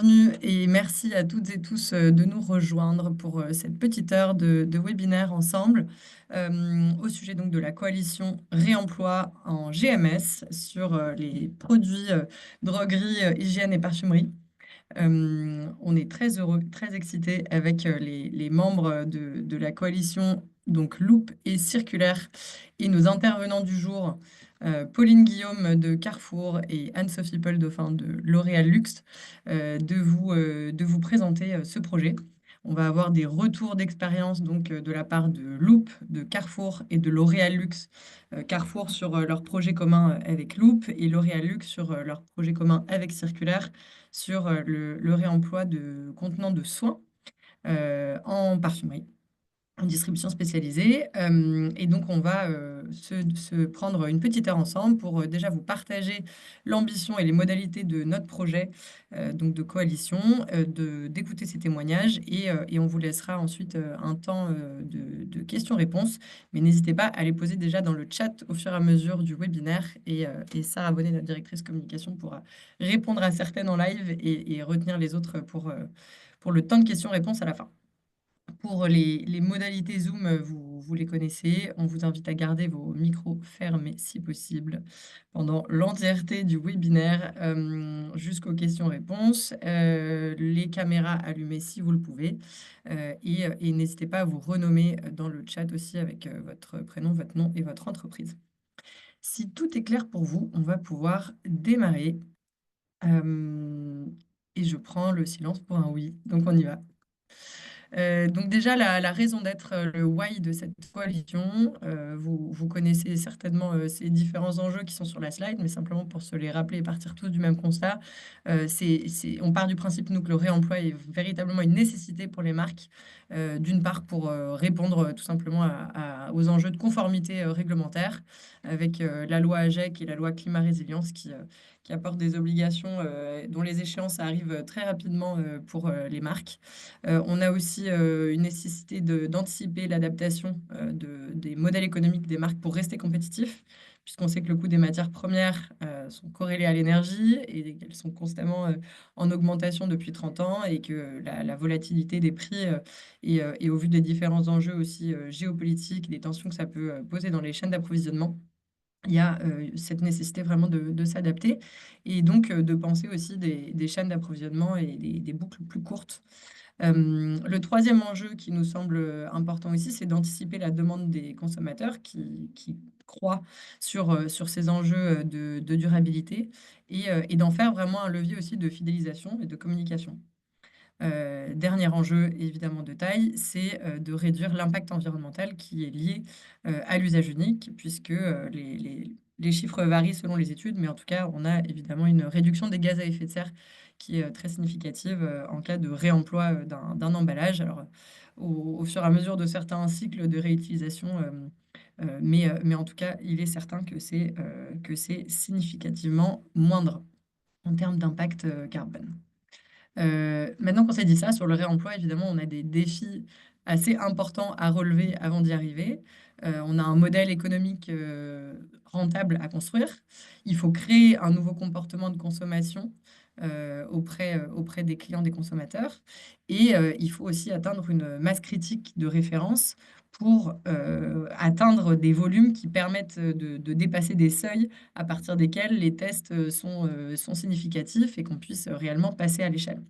bienvenue et merci à toutes et tous de nous rejoindre pour cette petite heure de webinaire ensemble au sujet donc de la coalition Réemploi en GMS sur les produits droguerie, hygiène et parfumerie. On est très heureux, très excités avec les membres de la coalition, donc Loop et Circulaire, et nos intervenants du jour, Pauline Guillaume de Carrefour et Anne-Sophie Paul-Dauphin de L'Oréal Luxe, de vous présenter ce projet. On va avoir des retours d'expérience donc de la part de Loop, de Carrefour et de L'Oréal Luxe. Carrefour sur leur projet commun avec Loop et L'Oréal Luxe sur leur projet commun avec Circulaire sur le réemploi de contenants de soins en parfumerie, en distribution spécialisée. Et donc, on va se prendre une petite heure ensemble pour déjà vous partager l'ambition et les modalités de notre projet donc de coalition, d'écouter ces témoignages et on vous laissera ensuite un temps de questions-réponses. Mais n'hésitez pas à les poser déjà dans le chat au fur et à mesure du webinaire et Sarah Bonnet, notre directrice communication, pourra répondre à certaines en live et retenir les autres pour le temps de questions-réponses à la fin. Pour les modalités Zoom, vous les connaissez. On vous invite à garder vos micros fermés si possible pendant l'entièreté du webinaire jusqu'aux questions-réponses. Les caméras allumées si vous le pouvez. Et n'hésitez pas à vous renommer dans le chat aussi avec votre prénom, votre nom et votre entreprise. Si tout est clair pour vous, on va pouvoir démarrer. Et je prends le silence pour un oui. Donc on y va. Donc déjà, la raison d'être, le why de cette coalition, vous connaissez certainement ces différents enjeux qui sont sur la slide, mais simplement pour se les rappeler et partir tous du même constat, on part du principe, nous, que le réemploi est véritablement une nécessité pour les marques, d'une part pour répondre tout simplement aux enjeux de conformité réglementaire, avec la loi AGEC et la loi Climat Résilience qui apportent des obligations dont les échéances arrivent très rapidement pour les marques. On a aussi une nécessité d'anticiper l'adaptation des modèles économiques des marques pour rester compétitifs, puisqu'on sait que le coût des matières premières sont corrélés à l'énergie et qu'elles sont constamment en augmentation depuis 30 ans et que la volatilité des prix et au vu des différents enjeux aussi géopolitiques, des tensions que ça peut poser dans les chaînes d'approvisionnement, il y a cette nécessité vraiment de s'adapter et donc de penser aussi des chaînes d'approvisionnement et des boucles plus courtes. Le troisième enjeu qui nous semble important ici, c'est d'anticiper la demande des consommateurs qui croient sur ces enjeux de durabilité et d'en faire vraiment un levier aussi de fidélisation et de communication. Dernier enjeu, évidemment de taille, c'est de réduire l'impact environnemental qui est lié à l'usage unique, puisque les chiffres varient selon les études, mais en tout cas, on a évidemment une réduction des gaz à effet de serre qui est très significative en cas de réemploi d'un emballage. Alors, au fur et à mesure de certains cycles de réutilisation, mais en tout cas, il est certain que c'est significativement moindre en termes d'impact carbone. Maintenant qu'on s'est dit ça, sur le réemploi, évidemment, on a des défis assez importants à relever avant d'y arriver. On a un modèle économique rentable à construire. Il faut créer un nouveau comportement de consommation auprès des clients, des consommateurs. Et il faut aussi atteindre une masse critique de référence pour atteindre des volumes qui permettent de dépasser des seuils à partir desquels les tests sont significatifs et qu'on puisse réellement passer à l'échelle.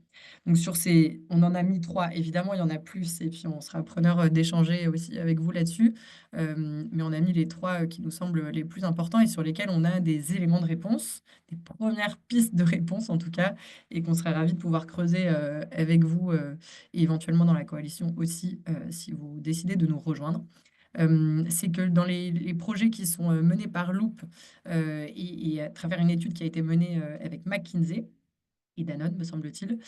Donc sur ces, on en a mis trois, évidemment, il y en a plus, et puis on sera preneur d'échanger aussi avec vous là-dessus. Mais on a mis les trois qui nous semblent les plus importants et sur lesquels on a des éléments de réponse, des premières pistes de réponse en tout cas, et qu'on serait ravis de pouvoir creuser avec vous et éventuellement dans la coalition aussi, si vous décidez de nous rejoindre. C'est que dans les projets qui sont menés par Loop et à travers une étude qui a été menée avec McKinsey, et Danone, me semble-t-il.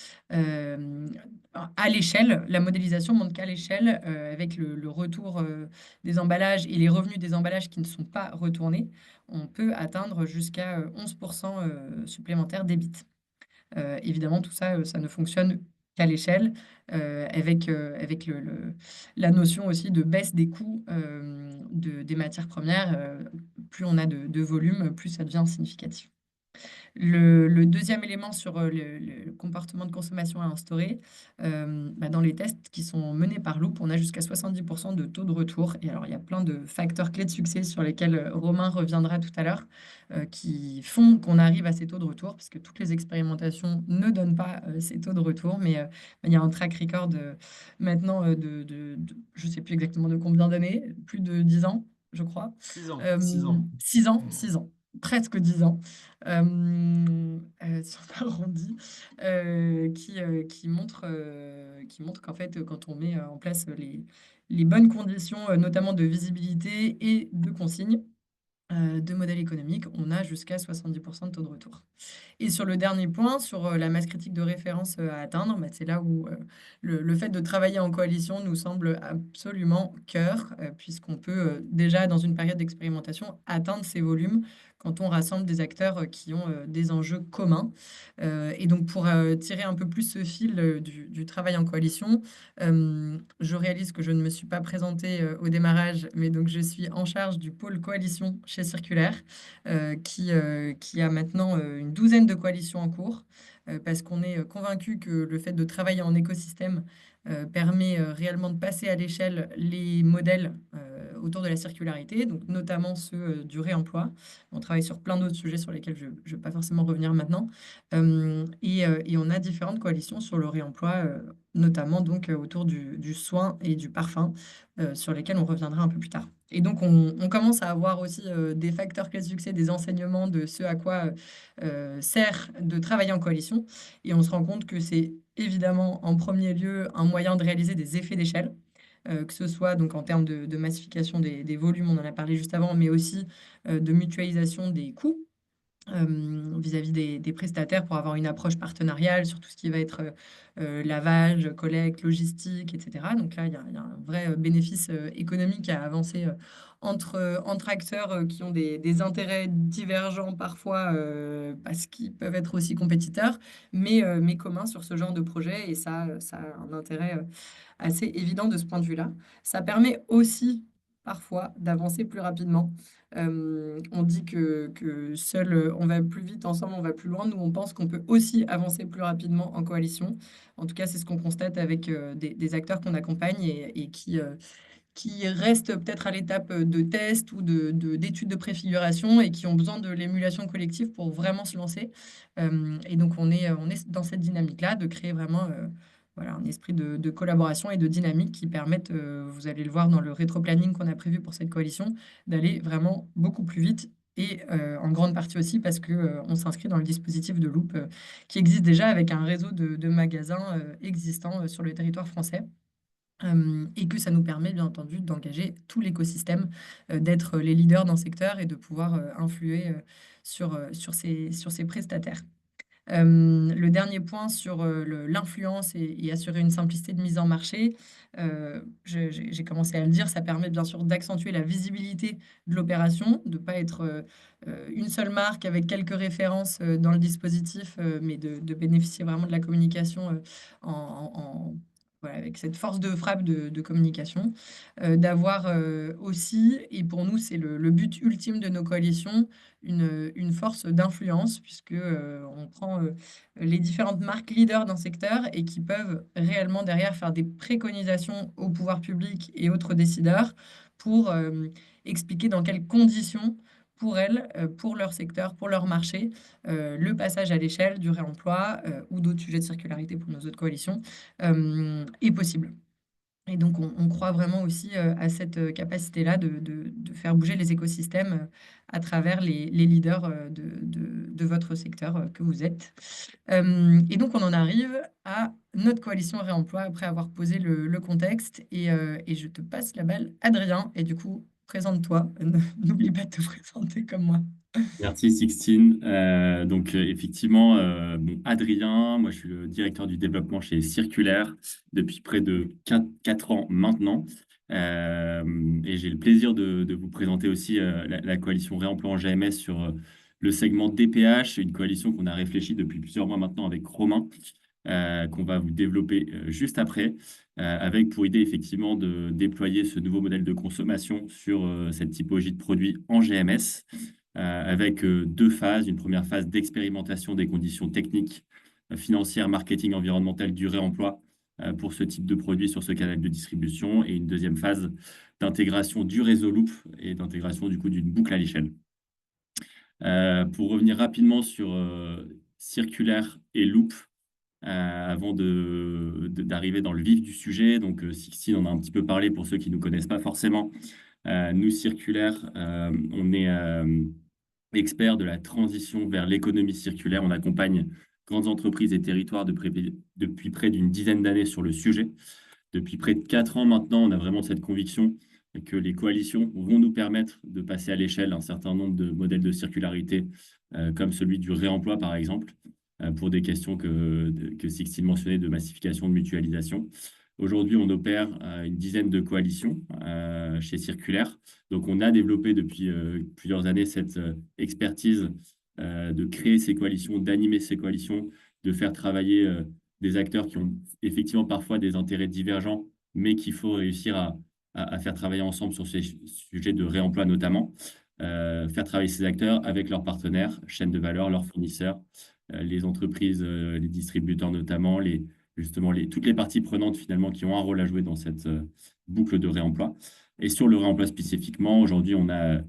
À l'échelle, la modélisation montre qu'à l'échelle, avec le retour des emballages et les revenus des emballages qui ne sont pas retournés, on peut atteindre jusqu'à 11% supplémentaires d'EBIT. Évidemment, tout ça, ça ne fonctionne qu'à l'échelle, avec la notion aussi de baisse des coûts des matières premières. Plus on a de volume, plus ça devient significatif. Le deuxième élément sur le comportement de consommation à instaurer, dans les tests qui sont menés par Loop, on a jusqu'à 70% de taux de retour. Et alors, il y a plein de facteurs clés de succès sur lesquels Romain reviendra tout à l'heure, qui font qu'on arrive à ces taux de retour, parce que toutes les expérimentations ne donnent pas ces taux de retour, mais il y a un track record maintenant je ne sais plus exactement de combien d'années, plus de 10 ans, je crois. 6 ans. 6 ans. 6 ans, 6 ans, presque 10 ans, si on arrondit, qui montre qu'en fait, quand on met en place les bonnes conditions, notamment de visibilité et de consigne, de modèle économique, on a jusqu'à 70% de taux de retour. Et sur le dernier point, sur la masse critique de référence à atteindre, bah, c'est là où le fait de travailler en coalition nous semble absolument cœur, puisqu'on peut déjà, dans une période d'expérimentation, atteindre ces volumes quand on rassemble des acteurs qui ont des enjeux communs. Et donc, pour tirer un peu plus ce fil du travail en coalition, je réalise que je ne me suis pas présentée au démarrage, mais donc je suis en charge du pôle coalition chez Circulaire, qui a maintenant une douzaine de coalitions en cours, parce qu'on est convaincu que le fait de travailler en écosystème permet réellement de passer à l'échelle les modèles autour de la circularité, donc notamment ceux du réemploi. On travaille sur plein d'autres sujets sur lesquels je ne vais pas forcément revenir maintenant. Et on a différentes coalitions sur le réemploi, notamment donc autour du soin et du parfum, sur lesquels on reviendra un peu plus tard. Et donc, on commence à avoir aussi des facteurs clés de succès, des enseignements de ce à quoi sert de travailler en coalition. Et on se rend compte que c'est évidemment en premier lieu un moyen de réaliser des effets d'échelle, que ce soit donc en termes de massification des volumes, on en a parlé juste avant, mais aussi de mutualisation des coûts vis-à-vis des prestataires pour avoir une approche partenariale sur tout ce qui va être lavage, collecte, logistique, etc. Donc là, il y a un vrai bénéfice économique à avancer entre acteurs qui ont des intérêts divergents parfois parce qu'ils peuvent être aussi compétiteurs, mais communs sur ce genre de projet. Et ça a un intérêt assez évident de ce point de vue-là. Ça permet aussi parfois d'avancer plus rapidement. On dit que seul on va plus vite, ensemble on va plus loin. Nous, on pense qu'on peut aussi avancer plus rapidement en coalition. En tout cas, c'est ce qu'on constate avec des acteurs qu'on accompagne et qui restent peut-être à l'étape de test ou d'études de préfiguration et qui ont besoin de l'émulation collective pour vraiment se lancer. Et donc, on est dans cette dynamique-là de créer vraiment voilà, un esprit de collaboration et de dynamique qui permettent, vous allez le voir dans le rétro-planning qu'on a prévu pour cette coalition, d'aller vraiment beaucoup plus vite. Et en grande partie aussi parce que on s'inscrit dans le dispositif de Loop qui existe déjà avec un réseau de magasins existants sur le territoire français. Et que ça nous permet, bien entendu, d'engager tout l'écosystème, d'être les leaders dans le secteur et de pouvoir influer sur ces prestataires. Le dernier point sur l'influence et assurer une simplicité de mise en marché, j'ai commencé à le dire, ça permet bien sûr d'accentuer la visibilité de l'opération, de ne pas être une seule marque avec quelques références dans le dispositif, mais de bénéficier vraiment de la communication voilà, avec cette force de frappe de communication, d'avoir aussi, et pour nous c'est le but ultime de nos coalitions, une force d'influence, puisque on prend les différentes marques leaders d'un secteur et qui peuvent réellement derrière faire des préconisations au pouvoir public et autres décideurs pour expliquer dans quelles conditions, pour elles, pour leur secteur, pour leur marché, le passage à l'échelle du réemploi ou d'autres sujets de circularité pour nos autres coalitions est possible. Et donc, on croit vraiment aussi à cette capacité-là de faire bouger les écosystèmes à travers les leaders de votre secteur que vous êtes. Et donc, on en arrive à notre coalition réemploi après avoir posé le contexte. Et je te passe la balle, Adrien. Et du coup, présente-toi. N'oublie pas de te présenter comme moi. Merci Sixtine. Effectivement, bon, Adrien, moi je suis le directeur du développement chez Circulaire depuis près de 4 ans maintenant. Et j'ai le plaisir de vous présenter aussi la coalition Réemploi en GMS sur le segment DPH, une coalition qu'on a réfléchi depuis plusieurs mois maintenant avec Romain, qu'on va vous développer juste après, avec pour idée effectivement de déployer ce nouveau modèle de consommation sur cette typologie de produits en GMS. avec deux phases. Une première phase d'expérimentation des conditions techniques, financières, marketing, environnementales du réemploi pour ce type de produit sur ce canal de distribution, et une deuxième phase d'intégration du réseau Loop et d'intégration du coup d'une boucle à l'échelle. Pour revenir rapidement sur Circulaire et Loop, avant d'arriver dans le vif du sujet, donc Sixtine en a un petit peu parlé pour ceux qui ne nous connaissent pas forcément. Nous, Circulaire, on est experts de la transition vers l'économie circulaire. On accompagne grandes entreprises et territoires depuis près d'une dizaine d'années sur le sujet. Depuis près de 4 ans maintenant, on a vraiment cette conviction que les coalitions vont nous permettre de passer à l'échelle un certain nombre de modèles de circularité, comme celui du réemploi, par exemple, pour des questions que Sixtine mentionnait de massification, de mutualisation. Aujourd'hui, on opère une dizaine de coalitions chez Circulaire. Donc, on a développé depuis plusieurs années cette expertise de créer ces coalitions, d'animer ces coalitions, de faire travailler des acteurs qui ont effectivement parfois des intérêts divergents, mais qu'il faut réussir à faire travailler ensemble sur ces sujets de réemploi notamment. Faire travailler ces acteurs avec leurs partenaires, chaînes de valeur, leurs fournisseurs, les entreprises, les distributeurs notamment, justement toutes les parties prenantes finalement qui ont un rôle à jouer dans cette boucle de réemploi. Et sur le réemploi spécifiquement, aujourd'hui, on a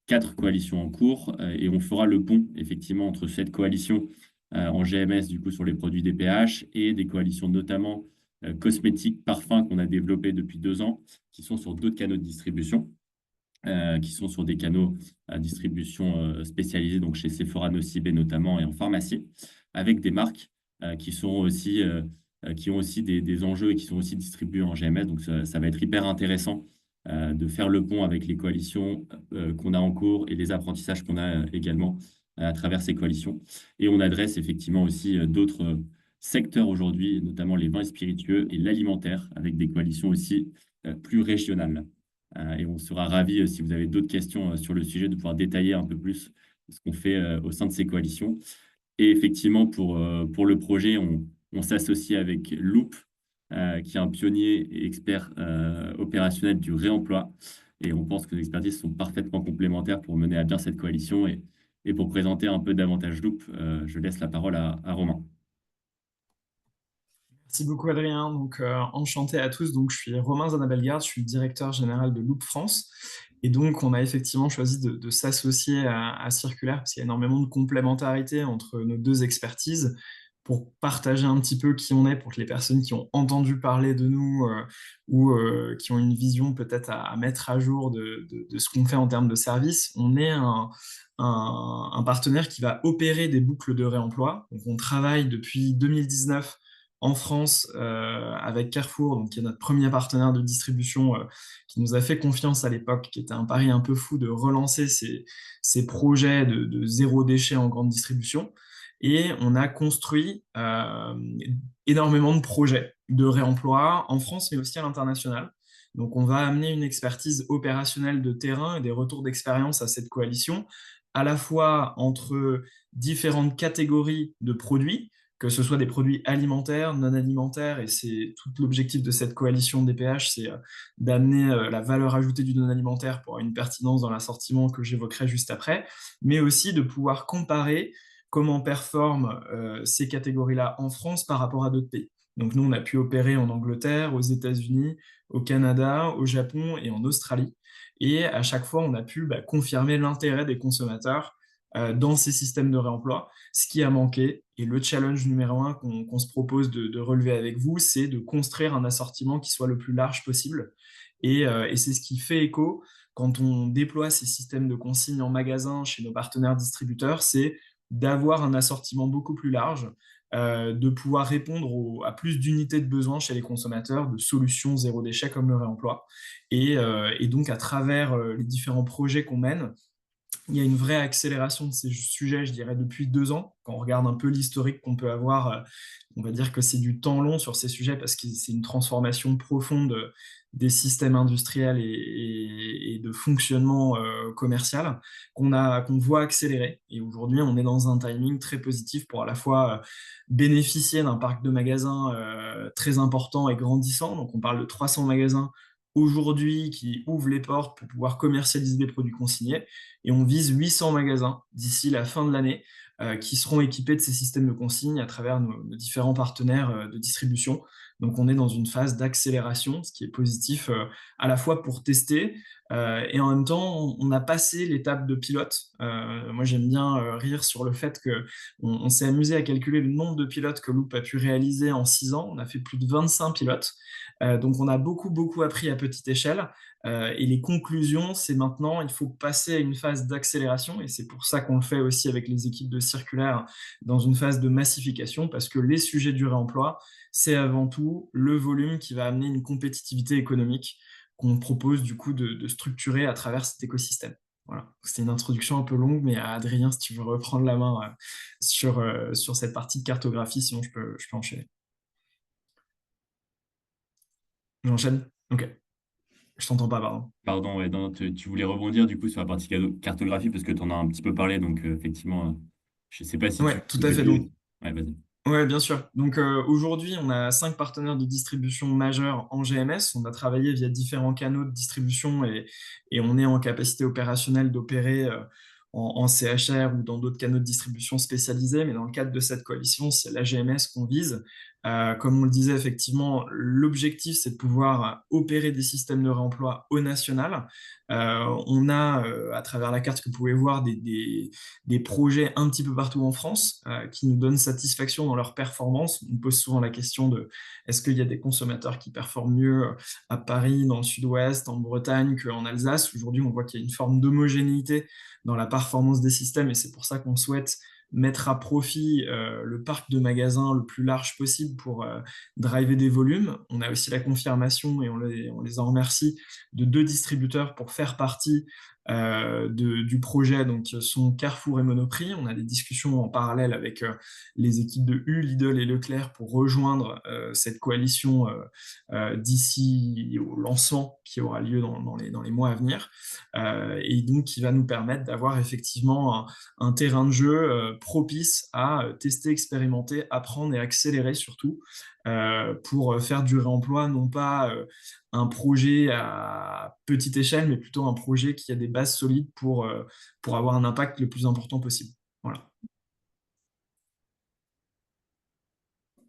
4 coalitions en cours et on fera le pont effectivement entre cette coalition en GMS du coup sur les produits DPH et des coalitions notamment cosmétiques, parfums qu'on a développées depuis 2 ans, qui sont sur d'autres canaux de distribution. Qui sont sur des canaux à distribution spécialisés, donc chez Sephora, Nocibé notamment, et en pharmacie, avec des marques qui sont aussi, qui ont aussi des enjeux et qui sont aussi distribués en GMS. Donc, ça va être hyper intéressant de faire le pont avec les coalitions qu'on a en cours et les apprentissages qu'on a également à travers ces coalitions. Et on adresse effectivement aussi d'autres secteurs aujourd'hui, notamment les vins et spiritueux et l'alimentaire, avec des coalitions aussi plus régionales. Et on sera ravis, si vous avez d'autres questions sur le sujet, de pouvoir détailler un peu plus ce qu'on fait au sein de ces coalitions. Et effectivement, pour le projet, on s'associe avec Loop, qui est un pionnier et expert opérationnel du réemploi. Et on pense que nos expertises sont parfaitement complémentaires pour mener à bien cette coalition. Et pour présenter un peu davantage Loop, je laisse la parole à Romain. Merci beaucoup Adrien. Donc, enchanté à tous. Donc, je suis Romain Zanabelgarde, je suis directeur général de Loop France. Et donc, on a effectivement choisi de s'associer à Circulaire parce qu'il y a énormément de complémentarité entre nos deux expertises pour partager un petit peu qui on est pour que les personnes qui ont entendu parler de nous ou qui ont une vision peut-être à mettre à jour de ce qu'on fait en termes de services. On est un partenaire qui va opérer des boucles de réemploi. Donc, on travaille depuis 2019 en France avec Carrefour, donc, qui est notre premier partenaire de distribution qui nous a fait confiance à l'époque, qui était un pari un peu fou de relancer ces projets de zéro déchet en grande distribution. Et on a construit énormément de projets de réemploi en France, mais aussi à l'international. Donc on va amener une expertise opérationnelle de terrain et des retours d'expérience à cette coalition, à la fois entre différentes catégories de produits, que ce soit des produits alimentaires, non alimentaires, et c'est tout l'objectif de cette coalition DPH, c'est d'amener la valeur ajoutée du non alimentaire pour avoir une pertinence dans l'assortiment que j'évoquerai juste après, mais aussi de pouvoir comparer comment performent ces catégories-là en France par rapport à d'autres pays. Donc nous, on a pu opérer en Angleterre, aux États-Unis, au Canada, au Japon et en Australie. Et à chaque fois, on a pu confirmer l'intérêt des consommateurs dans ces systèmes de réemploi. Ce qui a manqué, et le challenge numéro un qu'on se propose de relever avec vous, c'est de construire un assortiment qui soit le plus large possible. Et c'est ce qui fait écho quand on déploie ces systèmes de consigne en magasin chez nos partenaires distributeurs, c'est d'avoir un assortiment beaucoup plus large, de pouvoir répondre à plus d'unités de besoin chez les consommateurs, de solutions zéro déchet comme le réemploi. Et donc, à travers les différents projets qu'on mène, il y a une vraie accélération de ces sujets, je dirais, depuis 2 ans. Quand on regarde un peu l'historique qu'on peut avoir, on va dire que c'est du temps long sur ces sujets parce que c'est une transformation profonde des systèmes industriels et de fonctionnement commercial qu'on voit accélérer. Et aujourd'hui, on est dans un timing très positif pour à la fois bénéficier d'un parc de magasins très important et grandissant. Donc, on parle de 300 magasins aujourd'hui qui ouvrent les portes pour pouvoir commercialiser des produits consignés. Et on vise 800 magasins d'ici la fin de l'année qui seront équipés de ces systèmes de consigne à travers nos différents partenaires de distribution. Donc on est dans une phase d'accélération, ce qui est positif à la fois pour tester et en même temps on a passé l'étape de pilote. Moi j'aime bien rire sur le fait que on s'est amusé à calculer le nombre de pilotes que Loop a pu réaliser en 6 ans. On a fait plus de 25 pilotes. Donc on a beaucoup appris à petite échelle. Et les conclusions, c'est maintenant, il faut passer à une phase d'accélération. Et c'est pour ça qu'on le fait aussi avec les équipes de circulaire dans une phase de massification, parce que les sujets du réemploi, c'est avant tout le volume qui va amener une compétitivité économique qu'on propose du coup de structurer à travers cet écosystème. Voilà, c'était une introduction un peu longue, mais Adrien, si tu veux reprendre la main sur cette partie de cartographie, sinon je peux enchaîner. J'enchaîne? Ok. Je t'entends pas, pardon. Pardon, ouais, non, tu voulais rebondir du coup sur la partie cartographie parce que tu en as un petit peu parlé, donc effectivement, je sais pas si tu Ouais, tout veux à fait. développer. Donc, Ouais, vas-y. ouais, bien sûr. Donc aujourd'hui, on a 5 partenaires de distribution majeurs en GMS. On a travaillé via différents canaux de distribution et on est en capacité opérationnelle d'opérer en CHR ou dans d'autres canaux de distribution spécialisés. Mais dans le cadre de cette coalition, c'est la GMS qu'on vise. Comme on le disait, effectivement, l'objectif, c'est de pouvoir opérer des systèmes de réemploi au national. On a, à travers la carte que vous pouvez voir, des projets un petit peu partout en France qui nous donnent satisfaction dans leur performance. On pose souvent la question de est-ce qu'il y a des consommateurs qui performent mieux à Paris, dans le sud-ouest, en Bretagne qu'en Alsace. Aujourd'hui, on voit qu'il y a une forme d'homogénéité dans la performance des systèmes et c'est pour ça qu'on souhaite mettre à profit le parc de magasins le plus large possible pour driver des volumes. On a aussi la confirmation, et on les en remercie, de 2 distributeurs pour faire partie du projet, donc sont Carrefour et Monoprix. On a des discussions en parallèle avec les équipes de U, Lidl et Leclerc pour rejoindre cette coalition d'ici au lancement qui aura lieu dans les mois à venir, et donc qui va nous permettre d'avoir effectivement un terrain de jeu propice à tester, expérimenter, apprendre et accélérer surtout pour faire du réemploi, non pas un projet à petite échelle, mais plutôt un projet qui a des bases solides pour avoir un impact le plus important possible. Voilà.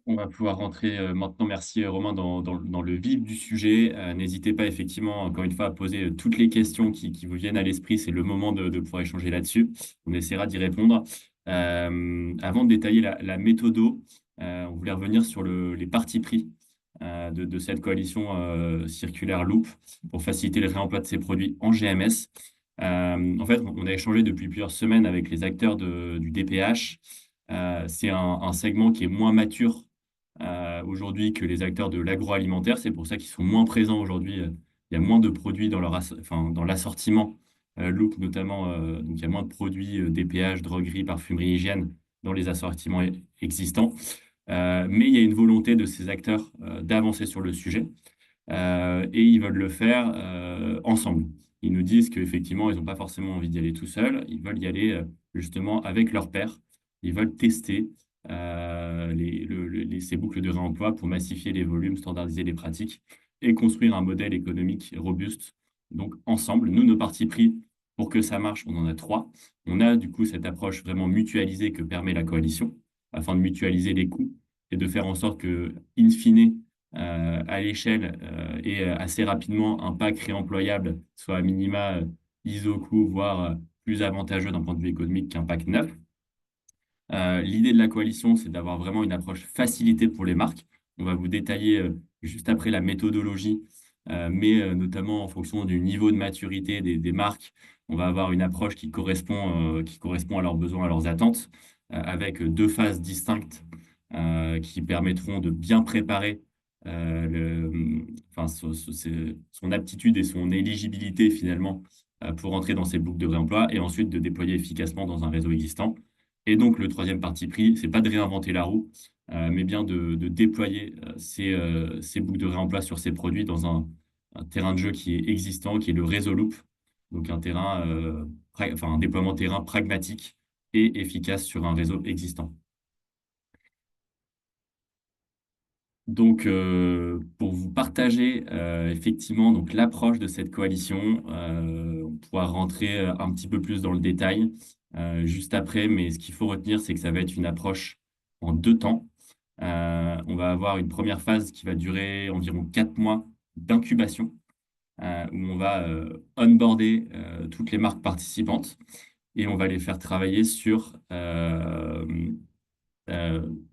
On va pouvoir rentrer maintenant, merci Romain, dans le vif du sujet. N'hésitez pas effectivement, encore une fois, à poser toutes les questions qui vous viennent à l'esprit. C'est le moment de pouvoir échanger là-dessus. On essaiera d'y répondre. Avant de détailler la méthodo, on voulait revenir sur les partis pris de cette coalition circulaire Loop pour faciliter le réemploi de ces produits en GMS. En fait, on a échangé depuis plusieurs semaines avec les acteurs du DPH. C'est un segment qui est moins mature aujourd'hui que les acteurs de l'agroalimentaire. C'est pour ça qu'ils sont moins présents aujourd'hui. Il y a moins de produits dans l'assortiment Loop notamment. Donc, il y a moins de produits DPH, droguerie, parfumerie, hygiène dans les assortiments existants. Mais il y a une volonté de ces acteurs d'avancer sur le sujet et ils veulent le faire ensemble. Ils nous disent qu'effectivement, ils n'ont pas forcément envie d'y aller tout seuls. Ils veulent y aller justement avec leurs pairs. Ils veulent tester ces boucles de réemploi pour massifier les volumes, standardiser les pratiques et construire un modèle économique robuste. Donc, ensemble, nous, nos partis pris, pour que ça marche, on en a 3. On a du coup cette approche vraiment mutualisée que permet la coalition, afin de mutualiser les coûts et de faire en sorte que, in fine, à l'échelle et assez rapidement, un pack réemployable soit à minima ISO coût, voire plus avantageux d'un point de vue économique qu'un pack neuf. L'idée de la coalition, c'est d'avoir vraiment une approche facilitée pour les marques. On va vous détailler juste après la méthodologie, mais notamment en fonction du niveau de maturité des marques, on va avoir une approche qui correspond à leurs besoins, à leurs attentes, avec 2 phases distinctes qui permettront de bien préparer son aptitude et son éligibilité finalement pour entrer dans ces boucles de réemploi et ensuite de déployer efficacement dans un réseau existant. Et donc, le troisième parti pris, c'est pas de réinventer la roue, mais bien de déployer ces boucles de réemploi sur ces produits dans un terrain de jeu qui est existant, qui est le réseau Loop. Donc, un déploiement terrain pragmatique et efficace sur un réseau existant. Donc, pour vous partager effectivement donc l'approche de cette coalition, on pourra rentrer un petit peu plus dans le détail juste après, mais ce qu'il faut retenir, c'est que ça va être une approche en 2 temps. On va avoir une première phase qui va durer environ 4 mois d'incubation, où on va onboarder toutes les marques participantes et on va les faire travailler sur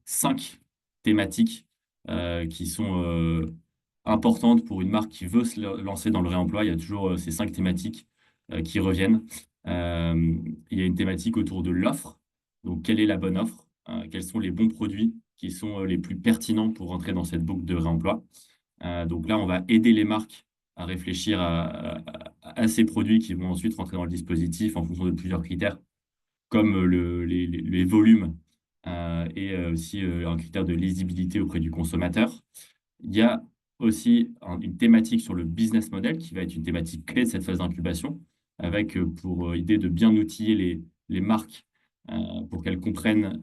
5 thématiques qui sont importantes pour une marque qui veut se lancer dans le réemploi. Il y a toujours ces 5 thématiques qui reviennent. Il y a une thématique autour de l'offre. Donc, quelle est la bonne offre? Quels sont les bons produits qui sont les plus pertinents pour rentrer dans cette boucle de réemploi? Donc là, on va aider les marques à réfléchir à ces produits qui vont ensuite rentrer dans le dispositif en fonction de plusieurs critères, comme les volumes et aussi un critère de lisibilité auprès du consommateur. Il y a aussi une thématique sur le business model qui va être une thématique clé de cette phase d'incubation, avec pour idée de bien outiller les marques pour qu'elles comprennent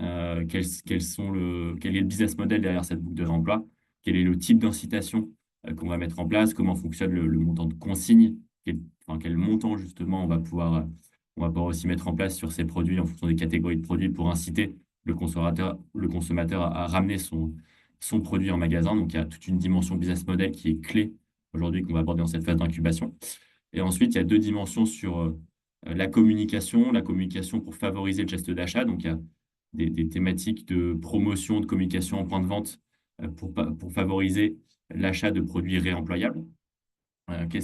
quel est le business model derrière cette boucle de réemploi, quel est le type d'incitation qu'on va mettre en place, comment fonctionne le montant de consigne, quel montant justement on va pouvoir aussi mettre en place sur ces produits en fonction des catégories de produits pour inciter le consommateur à ramener son produit en magasin. Donc, il y a toute une dimension business model qui est clé aujourd'hui qu'on va aborder dans cette phase d'incubation. Et ensuite, il y a 2 dimensions sur la communication pour favoriser le geste d'achat. Donc, il y a des thématiques de promotion, de communication en point de vente pour favoriser l'achat de produits réemployables. Quelles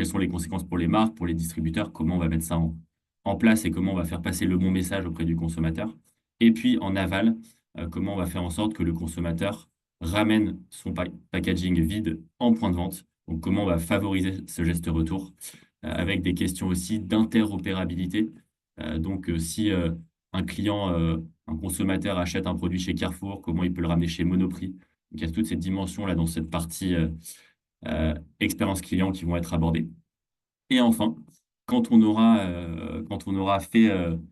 sont les conséquences pour les marques, pour les distributeurs, comment on va mettre ça en place et comment on va faire passer le bon message auprès du consommateur. Et puis en aval, comment on va faire en sorte que le consommateur ramène son packaging vide en point de vente. Donc comment on va favoriser ce geste retour avec des questions aussi d'interopérabilité. Donc si un consommateur achète un produit chez Carrefour, comment il peut le ramener chez Monoprix. Donc il y a toutes ces dimensions-là dans cette partie expérience client qui vont être abordées. Et enfin, quand on aura fait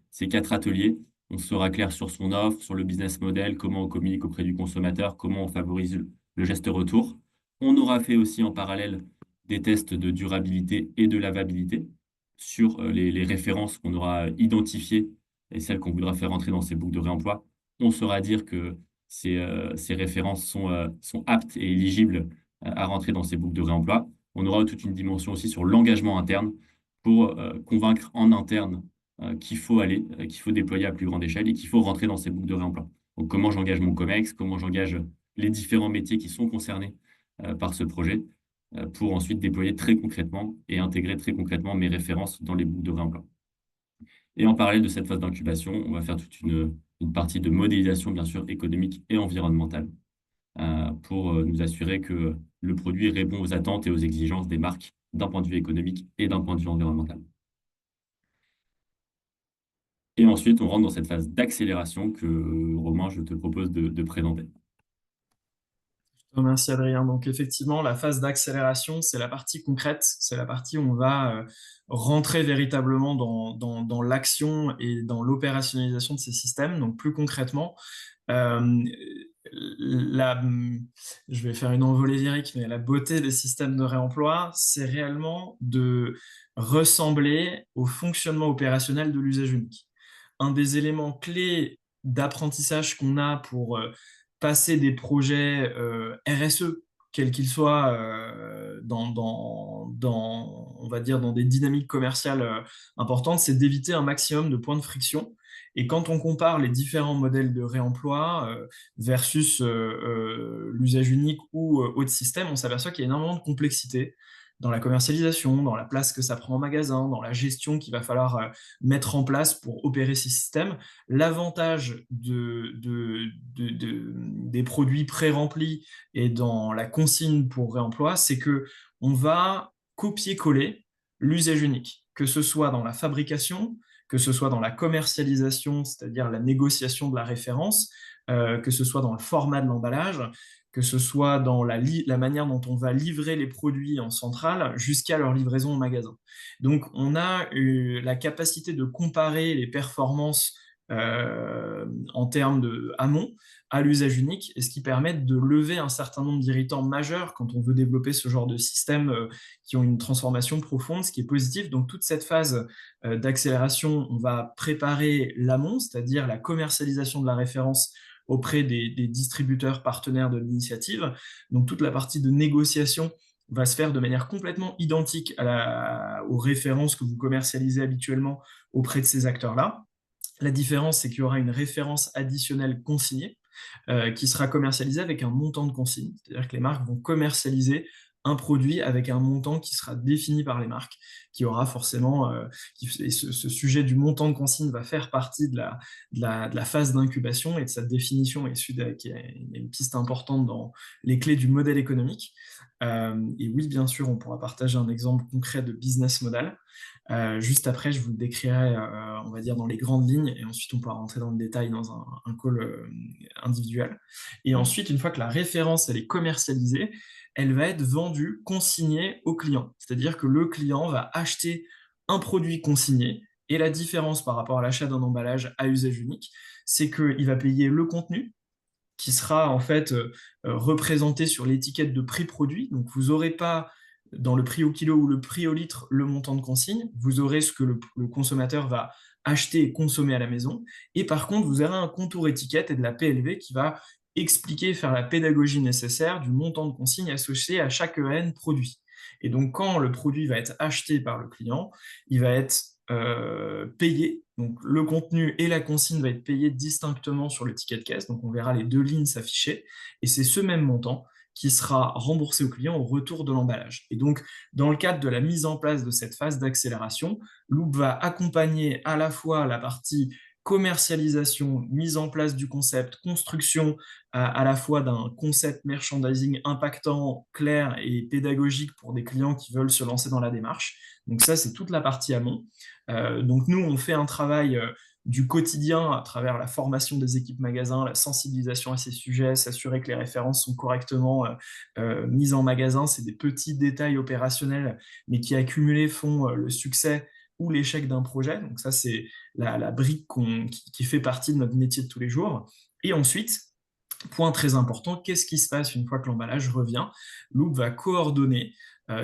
ces 4 ateliers, on sera clair sur son offre, sur le business model, comment on communique auprès du consommateur, comment on favorise le geste retour. On aura fait aussi en parallèle des tests de durabilité et de lavabilité sur les références qu'on aura identifiées et celles qu'on voudra faire entrer dans ces boucles de réemploi. On saura dire que ces références sont aptes et éligibles à rentrer dans ces boucles de réemploi. On aura toute une dimension aussi sur l'engagement interne pour convaincre en interne qu'il faut déployer à plus grande échelle et qu'il faut rentrer dans ces boucles de réemploi. Donc, comment j'engage mon COMEX, comment j'engage les différents métiers qui sont concernés par ce projet pour ensuite déployer très concrètement et intégrer très concrètement mes références dans les boucles de réemploi. Et en parallèle de cette phase d'incubation, on va faire toute une partie de modélisation, bien sûr, économique et environnementale pour nous assurer que le produit répond aux attentes et aux exigences des marques d'un point de vue économique et d'un point de vue environnemental. Et ensuite, on rentre dans cette phase d'accélération que, Romain, je te propose de présenter. Merci Adrien. Donc effectivement, la phase d'accélération, c'est la partie concrète, c'est la partie où on va rentrer véritablement dans l'action et dans l'opérationnalisation de ces systèmes. Donc plus concrètement, euh, je vais faire une envolée lyrique, mais la beauté des systèmes de réemploi, c'est réellement de ressembler au fonctionnement opérationnel de l'usage unique. Un des éléments clés d'apprentissage qu'on a pour passer des projets RSE, quels qu'ils soient, on va dire, dans des dynamiques commerciales importantes, c'est d'éviter un maximum de points de friction. Et quand on compare les différents modèles de réemploi versus l'usage unique ou autre système, on s'aperçoit qu'il y a énormément de complexité dans la commercialisation, dans la place que ça prend en magasin, dans la gestion qu'il va falloir mettre en place pour opérer ces systèmes. L'avantage des produits pré-remplis et dans la consigne pour réemploi, c'est que on va copier-coller l'usage unique, que ce soit dans la fabrication, que ce soit dans la commercialisation, c'est-à-dire la négociation de la référence, que ce soit dans le format de l'emballage, que ce soit dans la manière dont on va livrer les produits en centrale jusqu'à leur livraison au magasin. Donc, on a la capacité de comparer les performances en termes de amont à l'usage unique, et ce qui permet de lever un certain nombre d'irritants majeurs quand on veut développer ce genre de système qui ont une transformation profonde, ce qui est positif. Donc toute cette phase d'accélération, on va préparer l'amont, c'est-à-dire la commercialisation de la référence auprès des distributeurs partenaires de l'initiative. Donc toute la partie de négociation va se faire de manière complètement identique aux références que vous commercialisez habituellement auprès de ces acteurs-là. La différence, c'est qu'il y aura une référence additionnelle consignée qui sera commercialisée avec un montant de consigne. C'est-à-dire que les marques vont commercialiser un produit avec un montant qui sera défini par les marques, qui aura forcément... et ce sujet du montant de consigne va faire partie de la phase d'incubation et de sa définition, qui est une piste importante dans les clés du modèle économique. Et oui, bien sûr, on pourra partager un exemple concret de business model. Juste après, je vous le décrirai, on va dire, dans les grandes lignes, et ensuite on pourra rentrer dans le détail dans un call individuel. Et ensuite, une fois que la référence elle est commercialisée, elle va être vendue, consignée au client. C'est-à-dire que le client va acheter un produit consigné, et la différence par rapport à l'achat d'un emballage à usage unique, c'est qu'il va payer le contenu, qui sera en fait représenté sur l'étiquette de prix produit. Donc vous n'aurez pas dans le prix au kilo ou le prix au litre le montant de consigne, vous aurez ce que le consommateur va acheter et consommer à la maison. Et par contre, vous aurez un contour étiquette et de la PLV qui va expliquer et faire la pédagogie nécessaire du montant de consigne associé à chaque EN produit. Et donc, quand le produit va être acheté par le client, il va être payé. Donc, le contenu et la consigne va être payé distinctement sur le ticket de caisse. Donc, on verra les deux lignes s'afficher. Et c'est ce même montant qui sera remboursé au client au retour de l'emballage. Et donc, dans le cadre de la mise en place de cette phase d'accélération, Loop va accompagner à la fois la partie commercialisation, mise en place du concept, construction à la fois d'un concept merchandising impactant, clair et pédagogique pour des clients qui veulent se lancer dans la démarche. Donc ça, c'est toute la partie amont. Donc nous, on fait un travail du quotidien à travers la formation des équipes magasins, la sensibilisation à ces sujets, s'assurer que les références sont correctement mises en magasin. C'est des petits détails opérationnels, mais qui accumulés font le succès ou l'échec d'un projet. Donc ça, c'est la brique qui fait partie de notre métier de tous les jours. Et ensuite, point très important, qu'est-ce qui se passe une fois que l'emballage revient? Loop va coordonner.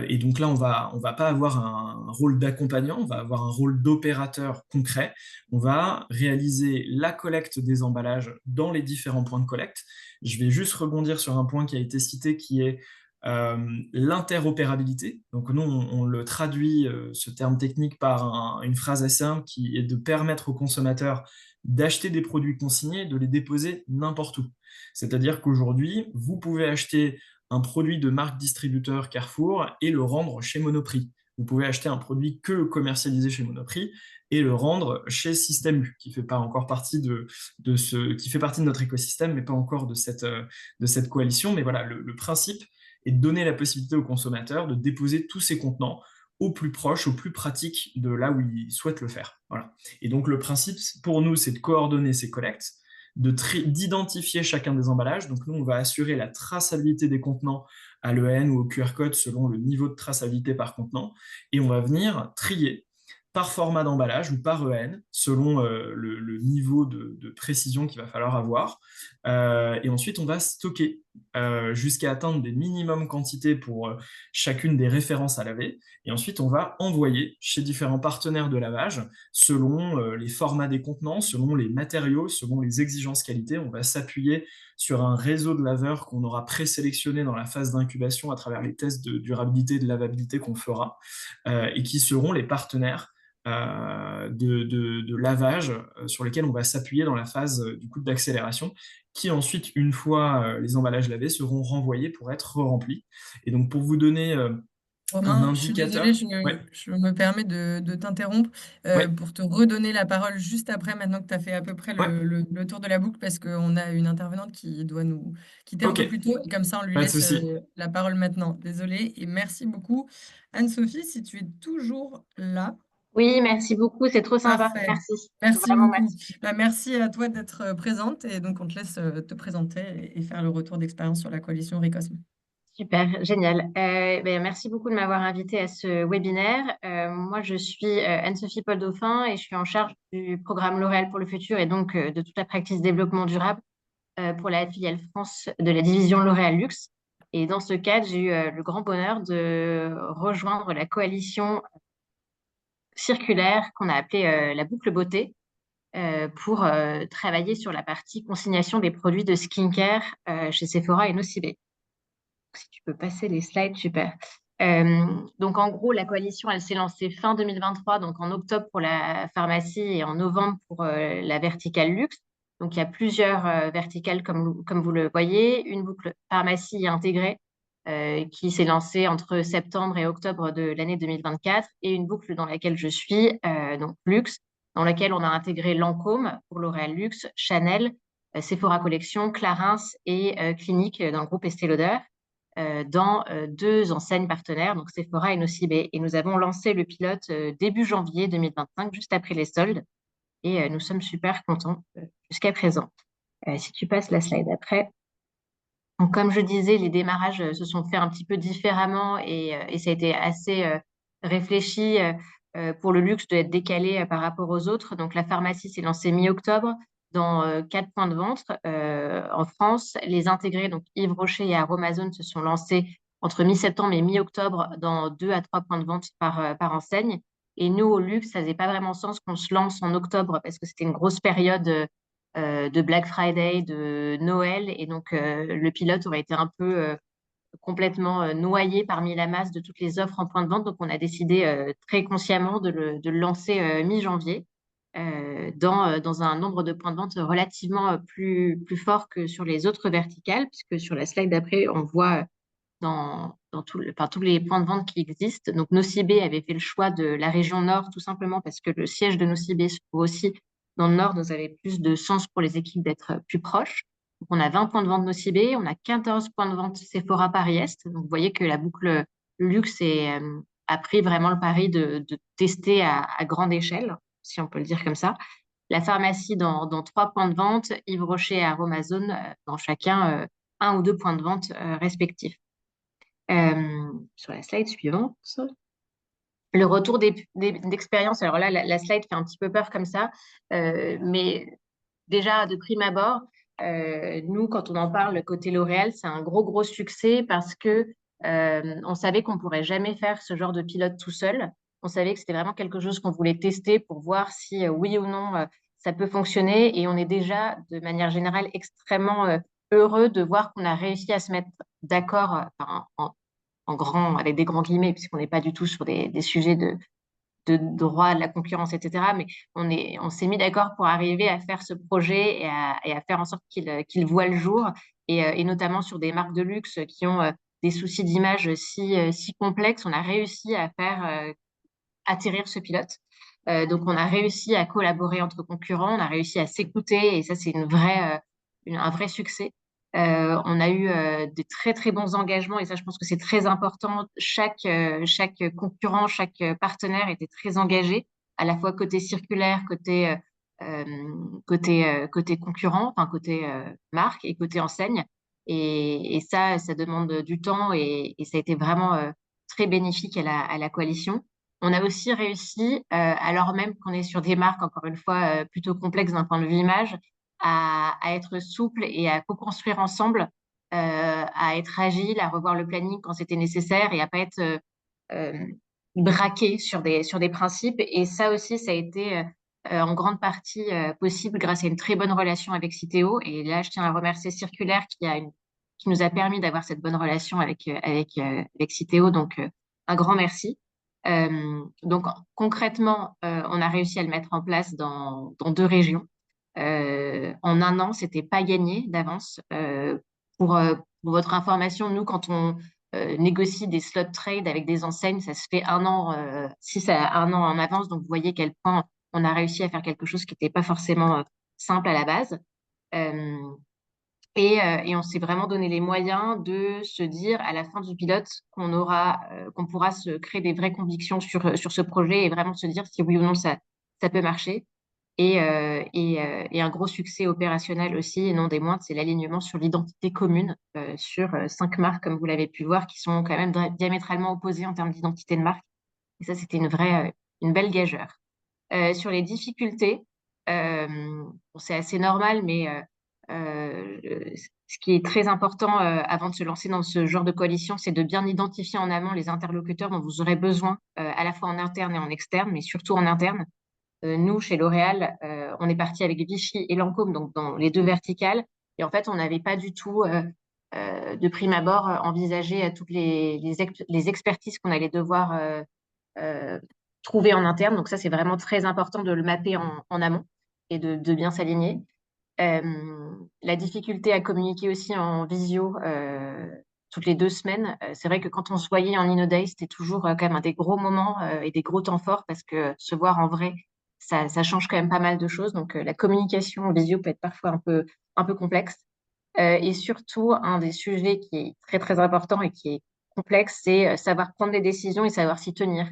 Et donc là, on va pas avoir un rôle d'accompagnant, on va avoir un rôle d'opérateur concret. On va réaliser la collecte des emballages dans les différents points de collecte. Je vais juste rebondir sur un point qui a été cité, qui est l'interopérabilité. Donc nous, on le traduit, ce terme technique, par une phrase assez simple qui est de permettre aux consommateurs d'acheter des produits consignés et de les déposer n'importe où. C'est-à-dire qu'aujourd'hui, vous pouvez acheter un produit de marque distributeur Carrefour et le rendre chez Monoprix. Vous pouvez acheter un produit que commercialisé chez Monoprix et le rendre chez Système U, qui fait pas encore partie qui fait partie de notre écosystème, mais pas encore de cette coalition. Mais voilà, le principe est de donner la possibilité aux consommateurs de déposer tous ces contenants au plus proche, au plus pratique de là où ils souhaitent le faire. Voilà. Et donc le principe pour nous, c'est de coordonner ces collectes, d'identifier chacun des emballages. Donc nous, on va assurer la traçabilité des contenants à l'EN ou au QR code selon le niveau de traçabilité par contenant, et on va venir trier par format d'emballage ou par EN, selon le niveau de précision qu'il va falloir avoir. Et ensuite, on va stocker jusqu'à atteindre des minimum quantités pour chacune des références à laver. Et ensuite, on va envoyer chez différents partenaires de lavage, selon les formats des contenants, selon les matériaux, selon les exigences qualité. On va s'appuyer sur un réseau de laveurs qu'on aura présélectionné dans la phase d'incubation à travers les tests de durabilité et de lavabilité qu'on fera, et qui seront les partenaires de lavage sur lesquels on va s'appuyer dans la phase du coup d'accélération, qui ensuite, une fois les emballages lavés, seront renvoyés pour être remplis. Et donc, pour vous donner un Romain, je suis désolée, indicateur... Ouais, je me permets de t'interrompre ouais, pour te redonner la parole juste après, maintenant que tu as fait à peu près ouais, le tour de la boucle, parce qu'on a une intervenante qui doit nous quitter un ok, peu plus tôt, et comme ça, on lui pas de laisse souci. la parole maintenant. Désolée, et merci beaucoup. Anne-Sophie, si tu es toujours là. Oui, merci beaucoup, c'est trop sympa. Parfait. Merci. Merci Vraiment beaucoup. merci. Bah, merci à toi d'être présente, et donc on te laisse te présenter et faire le retour d'expérience sur la coalition RICOSM. Super, génial. Merci beaucoup de m'avoir invité à ce webinaire. Moi, je suis Anne-Sophie Paul-Dauphin et je suis en charge du programme L'Oréal pour le futur et donc de toute la practice développement durable pour la filiale France de la division L'Oréal Luxe. Et dans ce cadre, j'ai eu le grand bonheur de rejoindre la coalition circulaire qu'on a appelée la boucle beauté pour travailler sur la partie consignation des produits de skincare chez Sephora et Nocibé. Si tu peux passer les slides, super. Donc, en gros, la coalition, elle s'est lancée fin 2023, donc en octobre pour la pharmacie et en novembre pour la verticale luxe. Donc, il y a plusieurs verticales, comme vous le voyez. Une boucle pharmacie intégrée qui s'est lancée entre septembre et octobre de l'année 2024 et une boucle dans laquelle je suis, donc luxe, dans laquelle on a intégré Lancôme pour L'Oréal Luxe, Chanel, Sephora Collection, Clarins et Clinique dans le groupe Estée Lauder dans deux enseignes partenaires, donc Sephora et Nocibé. Et nous avons lancé le pilote début janvier 2025, juste après les soldes. Et nous sommes super contents jusqu'à présent. Si tu passes la slide après. Donc, comme je disais, les démarrages se sont faits un petit peu différemment et ça a été assez réfléchi pour le luxe d'être décalé par rapport aux autres. Donc, la pharmacie s'est lancée mi-octobre dans 4 points de vente en France. Les intégrés, donc Yves Rocher et Aromazone, se sont lancés entre mi-septembre et mi-octobre dans 2 à 3 points de vente par enseigne. Et nous, au luxe, ça faisait pas vraiment sens qu'on se lance en octobre parce que c'était une grosse période de Black Friday, de Noël. Et donc, le pilote aurait été un peu complètement noyé parmi la masse de toutes les offres en point de vente. Donc, on a décidé très consciemment de le lancer mi-janvier dans un nombre de points de vente relativement plus fort que sur les autres verticales, puisque sur la slide d'après, on voit tous les points de vente qui existent. Donc, Nocibé avait fait le choix de la région Nord, tout simplement parce que le siège de Nocibé se trouve aussi dans le Nord, nous avait plus de sens pour les équipes d'être plus proches. Donc, on a 20 points de vente Nocibé, on a 14 points de vente Sephora Paris-Est. Donc, vous voyez que la boucle luxe a pris vraiment le pari de tester à grande échelle, si on peut le dire comme ça. La pharmacie dans 3 points de vente, Yves Rocher et Aromazone dans chacun 1 ou 2 points de vente respectifs. Sur la slide suivante, le retour d'expérience. Alors là, la slide fait un petit peu peur comme ça, mais déjà de prime abord, nous, quand on en parle côté L'Oréal, c'est un gros succès parce que on savait qu'on pourrait jamais faire ce genre de pilote tout seul. On savait que c'était vraiment quelque chose qu'on voulait tester pour voir si oui ou non ça peut fonctionner. Et on est déjà, de manière générale, extrêmement heureux de voir qu'on a réussi à se mettre d'accord en grand, avec des grands guillemets, puisqu'on n'est pas du tout sur des sujets de droit de la concurrence, etc. Mais on s'est mis d'accord pour arriver à faire ce projet et à faire en sorte qu'il voit le jour, et notamment sur des marques de luxe qui ont des soucis d'image si complexes, on a réussi à faire atterrir ce pilote. Donc, on a réussi à collaborer entre concurrents, on a réussi à s'écouter, et ça, c'est un vrai succès. On a eu des très bons engagements, et ça, je pense que c'est très important. Chaque concurrent, chaque partenaire était très engagé, à la fois côté circulaire, côté concurrent, enfin côté marque et côté enseigne. Et ça demande du temps, et ça a été vraiment très bénéfique à la coalition. On a aussi réussi, alors même qu'on est sur des marques, encore une fois, plutôt complexes d'un point de vue image, à être souple et à co-construire ensemble, à être agile, à revoir le planning quand c'était nécessaire et à pas être euh, braqué sur des principes. Et ça aussi, ça a été en grande partie possible grâce à une très bonne relation avec Citeo. Et là, je tiens à remercier Circulaire qui nous a permis d'avoir cette bonne relation avec Citeo. Donc, un grand merci. Donc, concrètement, on a réussi à le mettre en place dans 2 régions. En 1 an, c'était pas gagné d'avance. Pour votre information, nous, quand on négocie des slot trades avec des enseignes, ça se fait 1 an, 6 à 1 an en avance. Donc, vous voyez quel point on a réussi à faire quelque chose qui n'était pas forcément simple à la base. Euh, et on s'est vraiment donné les moyens de se dire à la fin du pilote qu'on pourra se créer des vraies convictions sur ce projet et vraiment se dire si oui ou non ça peut marcher. Et un gros succès opérationnel aussi, et non des moindres, c'est l'alignement sur l'identité commune sur 5 marques, comme vous l'avez pu voir, qui sont quand même diamétralement opposées en termes d'identité de marque. Et ça, c'était une belle gageure. Sur les difficultés, bon, c'est assez normal, mais ce qui est très important avant de se lancer dans ce genre de coalition, c'est de bien identifier en amont les interlocuteurs dont vous aurez besoin, à la fois en interne et en externe, mais surtout en interne. Nous, chez L'Oréal, on est parti avec Vichy et Lancôme, donc dans les 2 verticales. Et en fait, on n'avait pas du tout, de prime abord, envisagé toutes les expertises qu'on allait devoir euh, trouver en interne. Donc ça, c'est vraiment très important de le mapper en amont et de bien s'aligner. La difficulté à communiquer aussi en visio toutes les 2 semaines, c'est vrai que quand on se voyait en InnoDay, c'était toujours quand même un des gros moments et des gros temps forts parce que se voir en vrai, ça change quand même pas mal de choses. Donc la communication en visio peut être parfois un peu complexe. Et surtout, un des sujets qui est très très important et qui est complexe, c'est savoir prendre des décisions et savoir s'y tenir.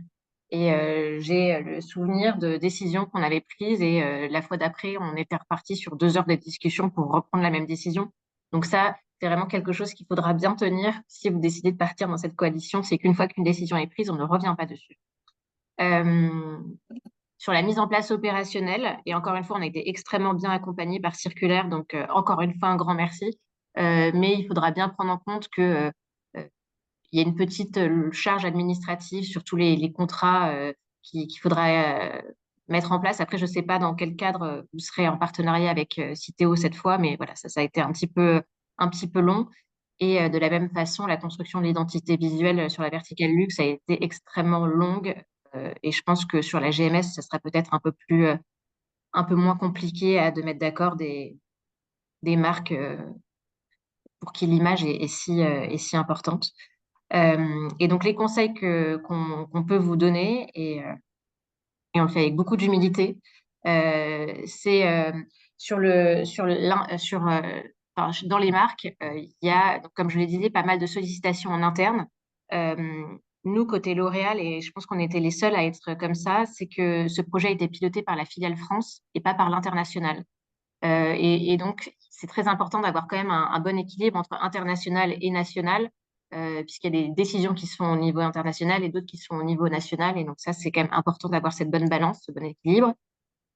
Et j'ai le souvenir de décisions qu'on avait prises et la fois d'après, on était reparti sur 2 heures de discussion pour reprendre la même décision. Donc ça, c'est vraiment quelque chose qu'il faudra bien tenir si vous décidez de partir dans cette coalition. C'est qu'une fois qu'une décision est prise, on ne revient pas dessus. Euh, Sur la mise en place opérationnelle, et encore une fois, on a été extrêmement bien accompagnés par Circulaire, donc encore une fois, un grand merci. Mais il faudra bien prendre en compte que il y a une petite charge administrative sur tous les contrats qu'il faudra mettre en place. Après, je ne sais pas dans quel cadre vous serez en partenariat avec Citeo cette fois, mais voilà, ça a été un petit peu long. Et de la même façon, la construction de l'identité visuelle sur la verticale luxe a été extrêmement longue. Et je pense que sur la GMS, ça sera peut-être un peu moins compliqué de mettre d'accord des marques pour qui l'image est si importante. Et donc, les conseils qu'on peut vous donner, et on le fait avec beaucoup d'humilité, c'est enfin, dans les marques, il y a, donc, comme je le disais, pas mal de sollicitations en interne. Euh, Nous, côté L'Oréal, et je pense qu'on était les seuls à être comme ça, c'est que ce projet a été piloté par la filiale France et pas par l'international. Et donc, c'est très important d'avoir quand même un bon équilibre entre international et national, puisqu'il y a des décisions qui se font au niveau international et d'autres qui se font au niveau national. Et donc, ça, c'est quand même important d'avoir cette bonne balance, ce bon équilibre.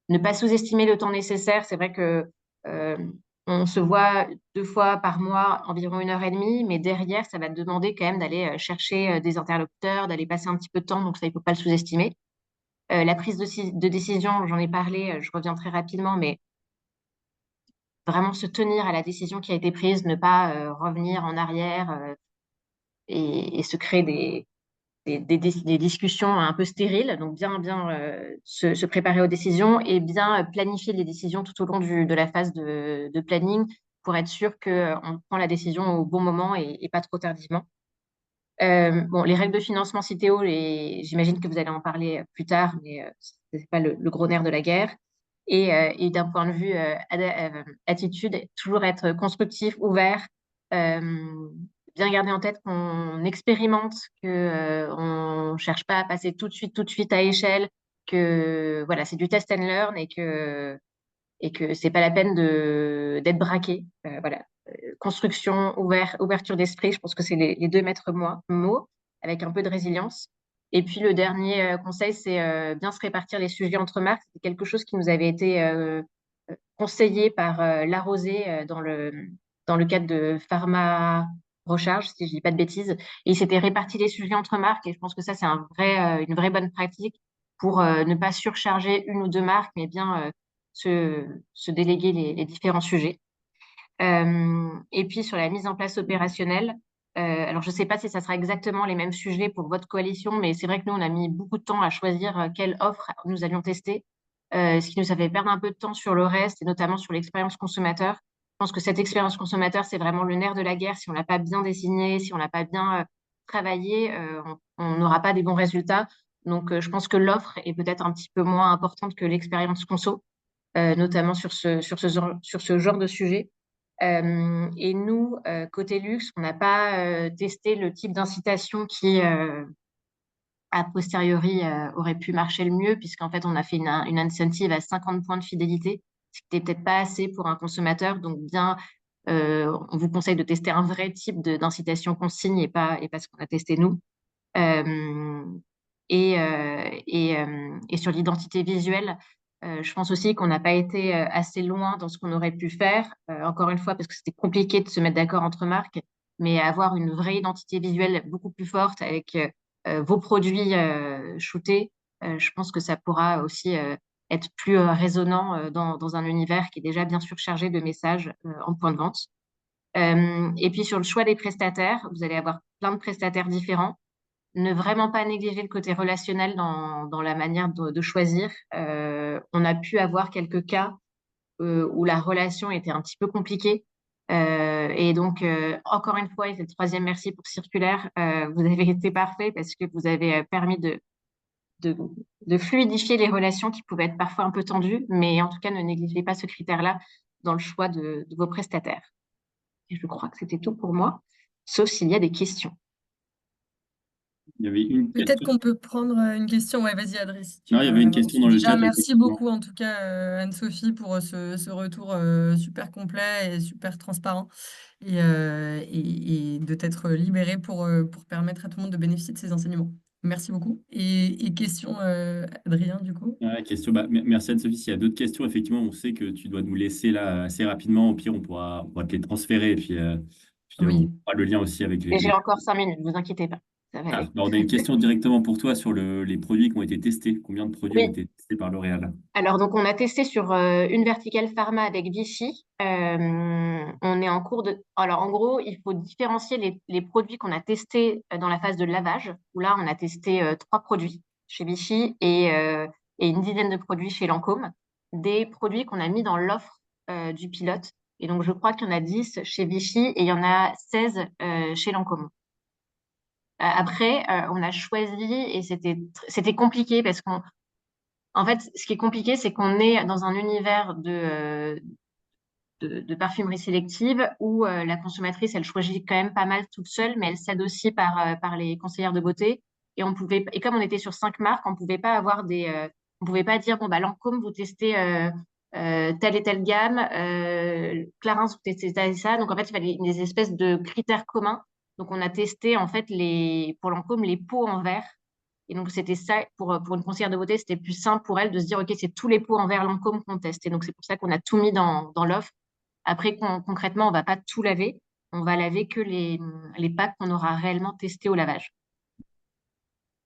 Ne pas sous-estimer le temps nécessaire. C'est vrai que euh, on se voit 2 fois par mois, environ 1 heure et demie, mais derrière, ça va te demander quand même d'aller chercher des interlocuteurs, d'aller passer un petit peu de temps. Donc, ça, il ne faut pas le sous-estimer. La prise de décision, j'en ai parlé, je reviens très rapidement, mais vraiment se tenir à la décision qui a été prise, ne pas revenir en arrière et se créer des discussions un peu stériles. Donc, bien se préparer aux décisions et bien planifier les décisions tout au long de la phase de planning pour être sûr qu'on prend la décision au bon moment et pas trop tardivement. Bon, les règles de financement Citeo, j'imagine que vous allez en parler plus tard, mais ce n'est pas le gros nerf de la guerre. Et d'un point de vue attitude, toujours être constructif, ouvert, euh, bien garder en tête qu'on expérimente, qu'on ne cherche pas à passer tout de suite à échelle, que voilà, c'est du test and learn et que c'est pas la peine d'être braqué. Voilà. Construction, ouverture d'esprit, je pense que c'est les 2 maîtres mots, avec un peu de résilience. Et puis le dernier conseil, c'est bien se répartir les sujets entre marques. C'est quelque chose qui nous avait été conseillé par Larosé dans le cadre de Pharma Recharge, si je dis pas de bêtises. Et il s'était réparti les sujets entre marques. Et je pense que ça, c'est une vraie bonne pratique pour ne pas surcharger 1 ou 2 marques, mais bien se déléguer les différents sujets. Et puis sur la mise en place opérationnelle, alors je ne sais pas si ça sera exactement les mêmes sujets pour votre coalition, mais c'est vrai que nous, on a mis beaucoup de temps à choisir quelle offre nous allions tester, ce qui nous a fait perdre un peu de temps sur le reste, et notamment sur l'expérience consommateur. Je pense que cette expérience consommateur, c'est vraiment le nerf de la guerre. Si on ne l'a pas bien désigné, si on ne l'a pas bien travaillé, on n'aura pas des bons résultats. Donc, je pense que l'offre est peut-être un petit peu moins importante que l'expérience conso, notamment sur ce genre de sujet. Et nous, côté luxe, on n'a pas testé le type d'incitation a posteriori, aurait pu marcher le mieux, puisqu'en fait, on a fait une incentive à 50 points de fidélité, ce qui n'était peut-être pas assez pour un consommateur. Donc, on vous conseille de tester un vrai type d'incitation consigne et pas ce qu'on a testé nous. Euh, et sur l'identité visuelle, je pense aussi qu'on n'a pas été assez loin dans ce qu'on aurait pu faire, encore une fois, parce que c'était compliqué de se mettre d'accord entre marques, mais avoir une vraie identité visuelle beaucoup plus forte avec vos produits shootés, je pense que ça pourra aussi être plus résonnant dans un univers qui est déjà bien surchargé de messages en point de vente. Et puis sur le choix des prestataires, vous allez avoir plein de prestataires différents. Ne vraiment pas négliger le côté relationnel dans la manière de choisir. On a pu avoir quelques cas où la relation était un petit peu compliquée. Et donc, encore une fois, et c'est le troisième merci pour Circulaire, vous avez été parfait parce que vous avez permis de, de fluidifier les relations qui pouvaient être parfois un peu tendues, mais en tout cas, ne négligez pas ce critère-là dans le choix de vos prestataires. Et je crois que c'était tout pour moi, sauf s'il y a des questions. Il y avait une Peut-être question. qu'on peut prendre une question. Ouais, vas-y, Adrien, si tu Non, il y avait une question dans le Déjà, chat, merci effectivement. beaucoup, en tout cas, Anne-Sophie, pour ce retour super complet et super transparent et de t'être libérée pour permettre à tout le monde de bénéficier de ces enseignements. Merci beaucoup. Et question, Adrien, du coup? Ouais, question. Merci Anne-Sophie. S'il y a d'autres questions, effectivement, on sait que tu dois nous laisser là assez rapidement. Au pire, on pourra te les transférer et puis on Oui. fera le lien aussi avec Et j'ai les... encore 5 minutes, ne vous inquiétez pas, ça va Ah, aller. on a une question directement pour toi sur les produits qui ont été testés. Combien de produits ont Oui, été testés par L'Oréal? alors donc on a testé sur une verticale pharma avec Vichy. On est en cours de... Alors en gros, il faut différencier les produits qu'on a testés dans la phase de lavage, où là on a testé 3 produits chez Vichy et une dizaine de produits chez Lancôme, des produits qu'on a mis dans l'offre du pilote. Et donc je crois qu'il y en a 10 chez Vichy et il y en a 16 chez Lancôme. Après, on a choisi et c'était compliqué parce en fait, ce qui est compliqué, c'est qu'on est dans un univers de parfumerie sélective où la consommatrice, elle choisit quand même pas mal toute seule, mais elle s'aide aussi par les conseillères de beauté. Et comme on était sur 5 marques, on pouvait pas dire, bon, bah, Lancôme, vous testez telle et telle gamme, Clarins, vous testez ça et ça. Donc, en fait, il fallait des espèces de critères communs. Donc, on a testé, en fait, pour Lancôme, les pots en verre. Et donc, c'était ça, pour une conseillère de beauté, c'était plus simple pour elle de se dire, OK, c'est tous les pots en verre Lancôme qu'on teste. Et donc, c'est pour ça qu'on a tout mis dans l'offre. Après, concrètement, on ne va pas tout laver. On va laver que les packs qu'on aura réellement testés au lavage.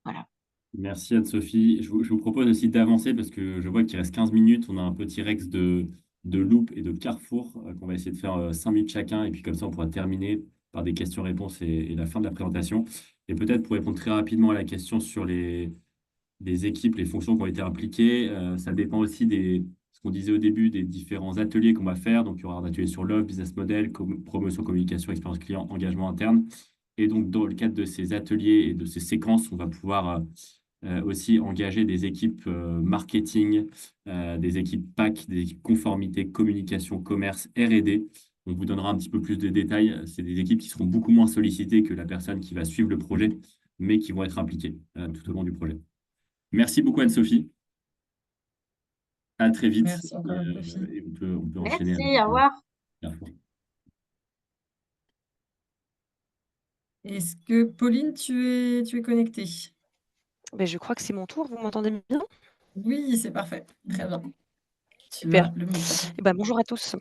Voilà. Merci Anne-Sophie. Je vous propose aussi d'avancer parce que je vois qu'il reste 15 minutes. On a un petit Rex de Loop et de Carrefour qu'on va essayer de faire 5 minutes chacun. Et puis comme ça, on pourra terminer par des questions-réponses et la fin de la présentation. Et peut-être pour répondre très rapidement à la question sur les équipes, les fonctions qui ont été impliquées, ça dépend aussi ce qu'on disait au début, des différents ateliers qu'on va faire. Donc, il y aura un atelier sur l'offre, business model, promotion, communication, expérience client, engagement interne. Et donc, dans le cadre de ces ateliers et de ces séquences, on va pouvoir aussi engager des équipes marketing, des équipes PAC, des équipes conformité, communication, commerce, R&D. On vous donnera un petit peu plus de détails. C'est des équipes qui seront beaucoup moins sollicitées que la personne qui va suivre le projet, mais qui vont être impliquées tout au long du projet. Merci beaucoup Anne-Sophie. À très vite. Merci encore, Anne-Sophie. Et on peut enchaîner Merci, avec au revoir. Carrefour. Est-ce que Pauline, tu es connectée? Ben, je crois que c'est mon tour. Vous m'entendez bien? Oui, c'est parfait. Très bien. Tu Super. as le micro. Eh ben, bonjour à tous.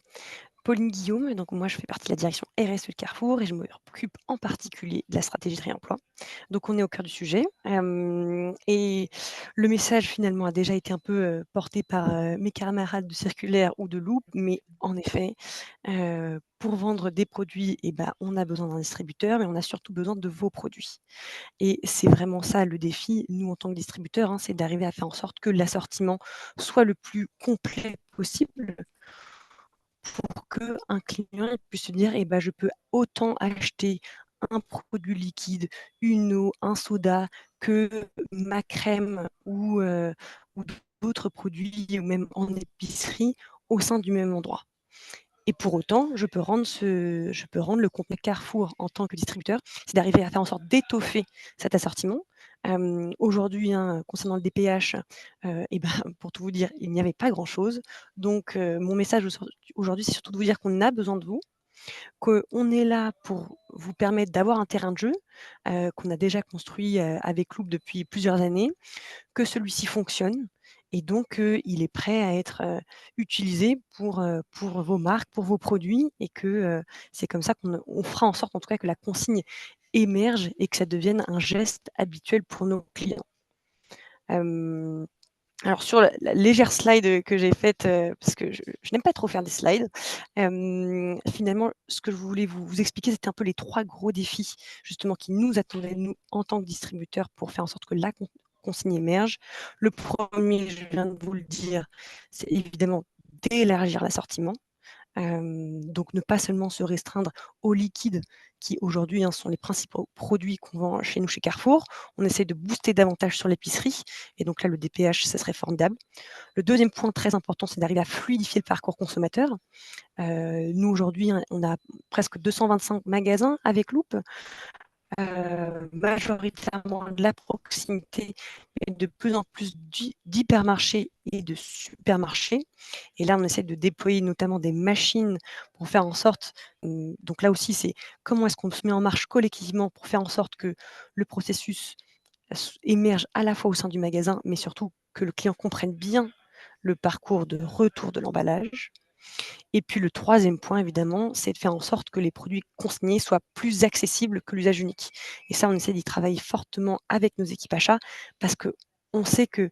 Pauline Guillaume, donc moi je fais partie de la direction RSE de Carrefour et je m'occupe en particulier de la stratégie de réemploi. Donc on est au cœur du sujet et le message finalement a déjà été un peu porté par mes camarades de Circulaire ou de Loop, mais en effet, pour vendre des produits, eh ben, on a besoin d'un distributeur, mais on a surtout besoin de vos produits. Et c'est vraiment ça le défi, nous en tant que distributeurs, c'est d'arriver à faire en sorte que l'assortiment soit le plus complet possible pour qu'un client puisse se dire je peux autant acheter un produit liquide, une eau, un soda, que ma crème ou d'autres produits, ou même en épicerie, au sein du même endroit. Et pour autant, je peux rendre le contenu Carrefour en tant que distributeur, c'est d'arriver à faire en sorte d'étoffer cet assortiment Aujourd'hui, hein, concernant le DPH, et ben, pour tout vous dire, il n'y avait pas grand-chose. Donc, mon message aujourd'hui, c'est surtout de vous dire qu'on a besoin de vous, qu'on est là pour vous permettre d'avoir un terrain de jeu, qu'on a déjà construit, avec Loop depuis plusieurs années, que celui-ci fonctionne et donc il est prêt à être, utilisé pour vos marques, pour vos produits et que, c'est comme ça qu'on fera en sorte en tout cas que la consigne émerge et que ça devienne un geste habituel pour nos clients. Alors sur la légère slide que j'ai faite, parce que je n'aime pas trop faire des slides, finalement, ce que je voulais vous expliquer, c'était un peu les 3 gros défis, justement, qui nous attendaient, nous, en tant que distributeurs, pour faire en sorte que la consigne émerge. Le premier, je viens de vous le dire, c'est évidemment d'élargir l'assortiment. Donc ne pas seulement se restreindre aux liquides qui aujourd'hui, hein, sont les principaux produits qu'on vend chez nous, chez Carrefour. On essaie de booster davantage sur l'épicerie et donc là, le DPH, ça serait formidable. Le deuxième point très important, c'est d'arriver à fluidifier le parcours consommateur. Nous, aujourd'hui, hein, on a presque 225 magasins avec Loop, majoritairement de la proximité, mais de plus en plus d'hypermarchés et de supermarchés. Et là, on essaie de déployer notamment des machines pour faire en sorte, donc là aussi, c'est comment est-ce qu'on se met en marche collectivement pour faire en sorte que le processus émerge à la fois au sein du magasin, mais surtout que le client comprenne bien le parcours de retour de l'emballage. Et puis le troisième point, évidemment, c'est de faire en sorte que les produits consignés soient plus accessibles que l'usage unique. Et ça, on essaie d'y travailler fortement avec nos équipes achats parce qu'on sait que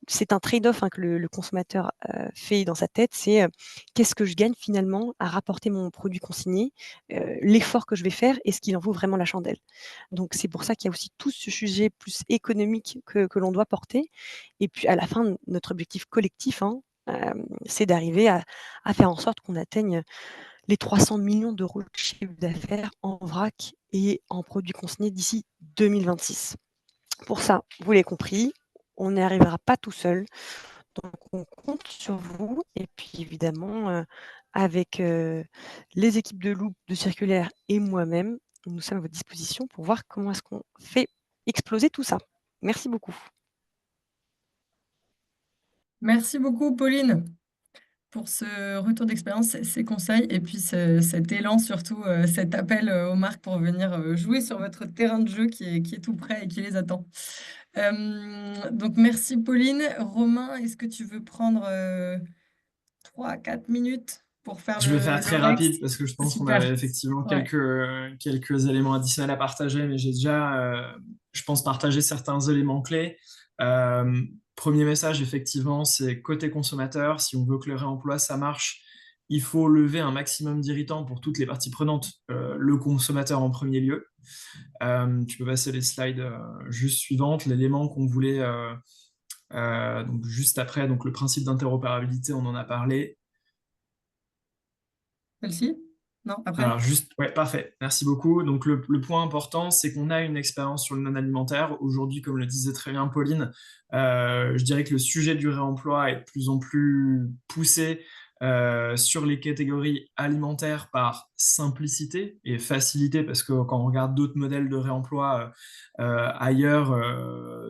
c'est un trade-off, hein, que le consommateur fait dans sa tête, c'est qu'est-ce que je gagne finalement à rapporter mon produit consigné, l'effort que je vais faire, est-ce qu'il en vaut vraiment la chandelle. Donc c'est pour ça qu'il y a aussi tout ce sujet plus économique que l'on doit porter. Et puis à la fin, notre objectif collectif, hein, c'est d'arriver à faire en sorte qu'on atteigne les 300 millions d'euros de chiffre d'affaires en vrac et en produits consignés d'ici 2026. Pour ça, vous l'avez compris, on n'y arrivera pas tout seul. Donc on compte sur vous et puis évidemment, avec, les équipes de Loop, de Circulaire et moi-même, nous sommes à votre disposition pour voir comment est-ce qu'on fait exploser tout ça. Merci beaucoup. Merci beaucoup, Pauline, pour ce retour d'expérience, ces conseils et puis cet élan, surtout cet appel aux marques pour venir jouer sur votre terrain de jeu qui est tout prêt et qui les attend. Donc, merci, Pauline. Romain, est-ce que tu veux prendre 3-4 minutes pour faire Je vais faire très le rapide next? parce que je pense qu'on Super. avait effectivement Ouais. quelques éléments additionnels à partager, mais j'ai déjà, je pense, partagé certains éléments clés. Premier message, effectivement, c'est côté consommateur. Si on veut que le réemploi, ça marche, il faut lever un maximum d'irritants pour toutes les parties prenantes, le consommateur en premier lieu. Tu peux passer les slides juste suivantes. L'élément qu'on voulait, donc juste après, donc le principe d'interopérabilité, on en a parlé. Celle-ci? Non, après? Alors juste, ouais, parfait, merci beaucoup. Donc le point important, c'est qu'on a une expérience sur le non-alimentaire. Aujourd'hui, comme le disait très bien Pauline, je dirais que le sujet du réemploi est de plus en plus poussé sur les catégories alimentaires par simplicité et facilité, parce que quand on regarde d'autres modèles de réemploi ailleurs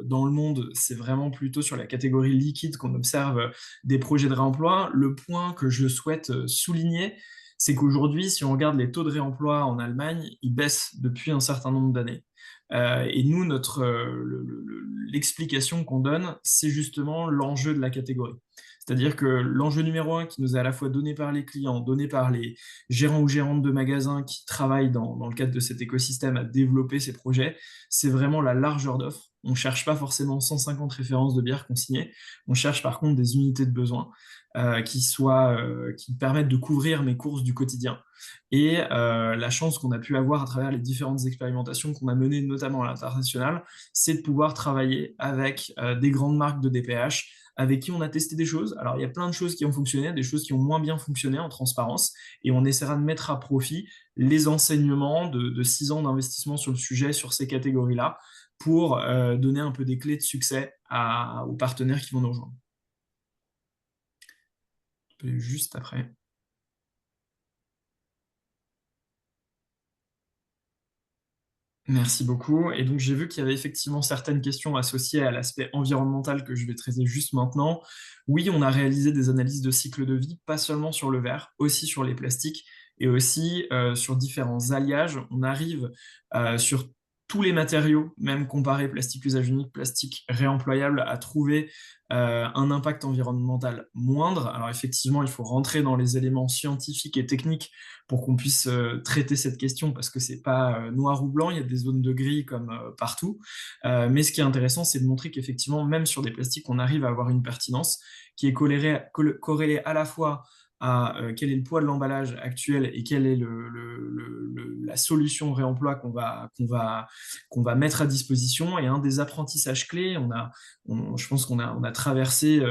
dans le monde, c'est vraiment plutôt sur la catégorie liquide qu'on observe des projets de réemploi. Le point que je souhaite souligner, c'est qu'aujourd'hui, si on regarde les taux de réemploi en Allemagne, ils baissent depuis un certain nombre d'années. Et nous, l'explication qu'on donne, c'est justement l'enjeu de la catégorie. C'est-à-dire que l'enjeu numéro un qui nous est à la fois donné par les clients, donné par les gérants ou gérantes de magasins qui travaillent dans le cadre de cet écosystème à développer ces projets, c'est vraiment la largeur d'offres. On ne cherche pas forcément 150 références de bières consignées, on cherche par contre des unités de besoin qui permettent de couvrir mes courses du quotidien. Et la chance qu'on a pu avoir à travers les différentes expérimentations qu'on a menées, notamment à l'international, c'est de pouvoir travailler avec des grandes marques de DPH avec qui on a testé des choses. Alors, il y a plein de choses qui ont fonctionné, des choses qui ont moins bien fonctionné en transparence, et on essaiera de mettre à profit les enseignements de 6 ans d'investissement sur le sujet, sur ces catégories-là, pour donner un peu des clés de succès aux partenaires qui vont nous rejoindre. Juste après. Merci beaucoup. Et donc, j'ai vu qu'il y avait effectivement certaines questions associées à l'aspect environnemental que je vais traiter juste maintenant. Oui, on a réalisé des analyses de cycle de vie, pas seulement sur le verre, aussi sur les plastiques et aussi sur différents alliages. On arrive sur tous les matériaux, même comparé plastique usage unique, plastique réemployable, à trouver un impact environnemental moindre. Alors effectivement, il faut rentrer dans les éléments scientifiques et techniques pour qu'on puisse traiter cette question parce que c'est pas noir ou blanc, il y a des zones de gris comme partout. Mais ce qui est intéressant, c'est de montrer qu'effectivement, même sur des plastiques, on arrive à avoir une pertinence qui est corrélée à la fois à quel est le poids de l'emballage actuel et quelle est la solution réemploi qu'on va mettre à disposition. Et un des apprentissages clés, je pense on a traversé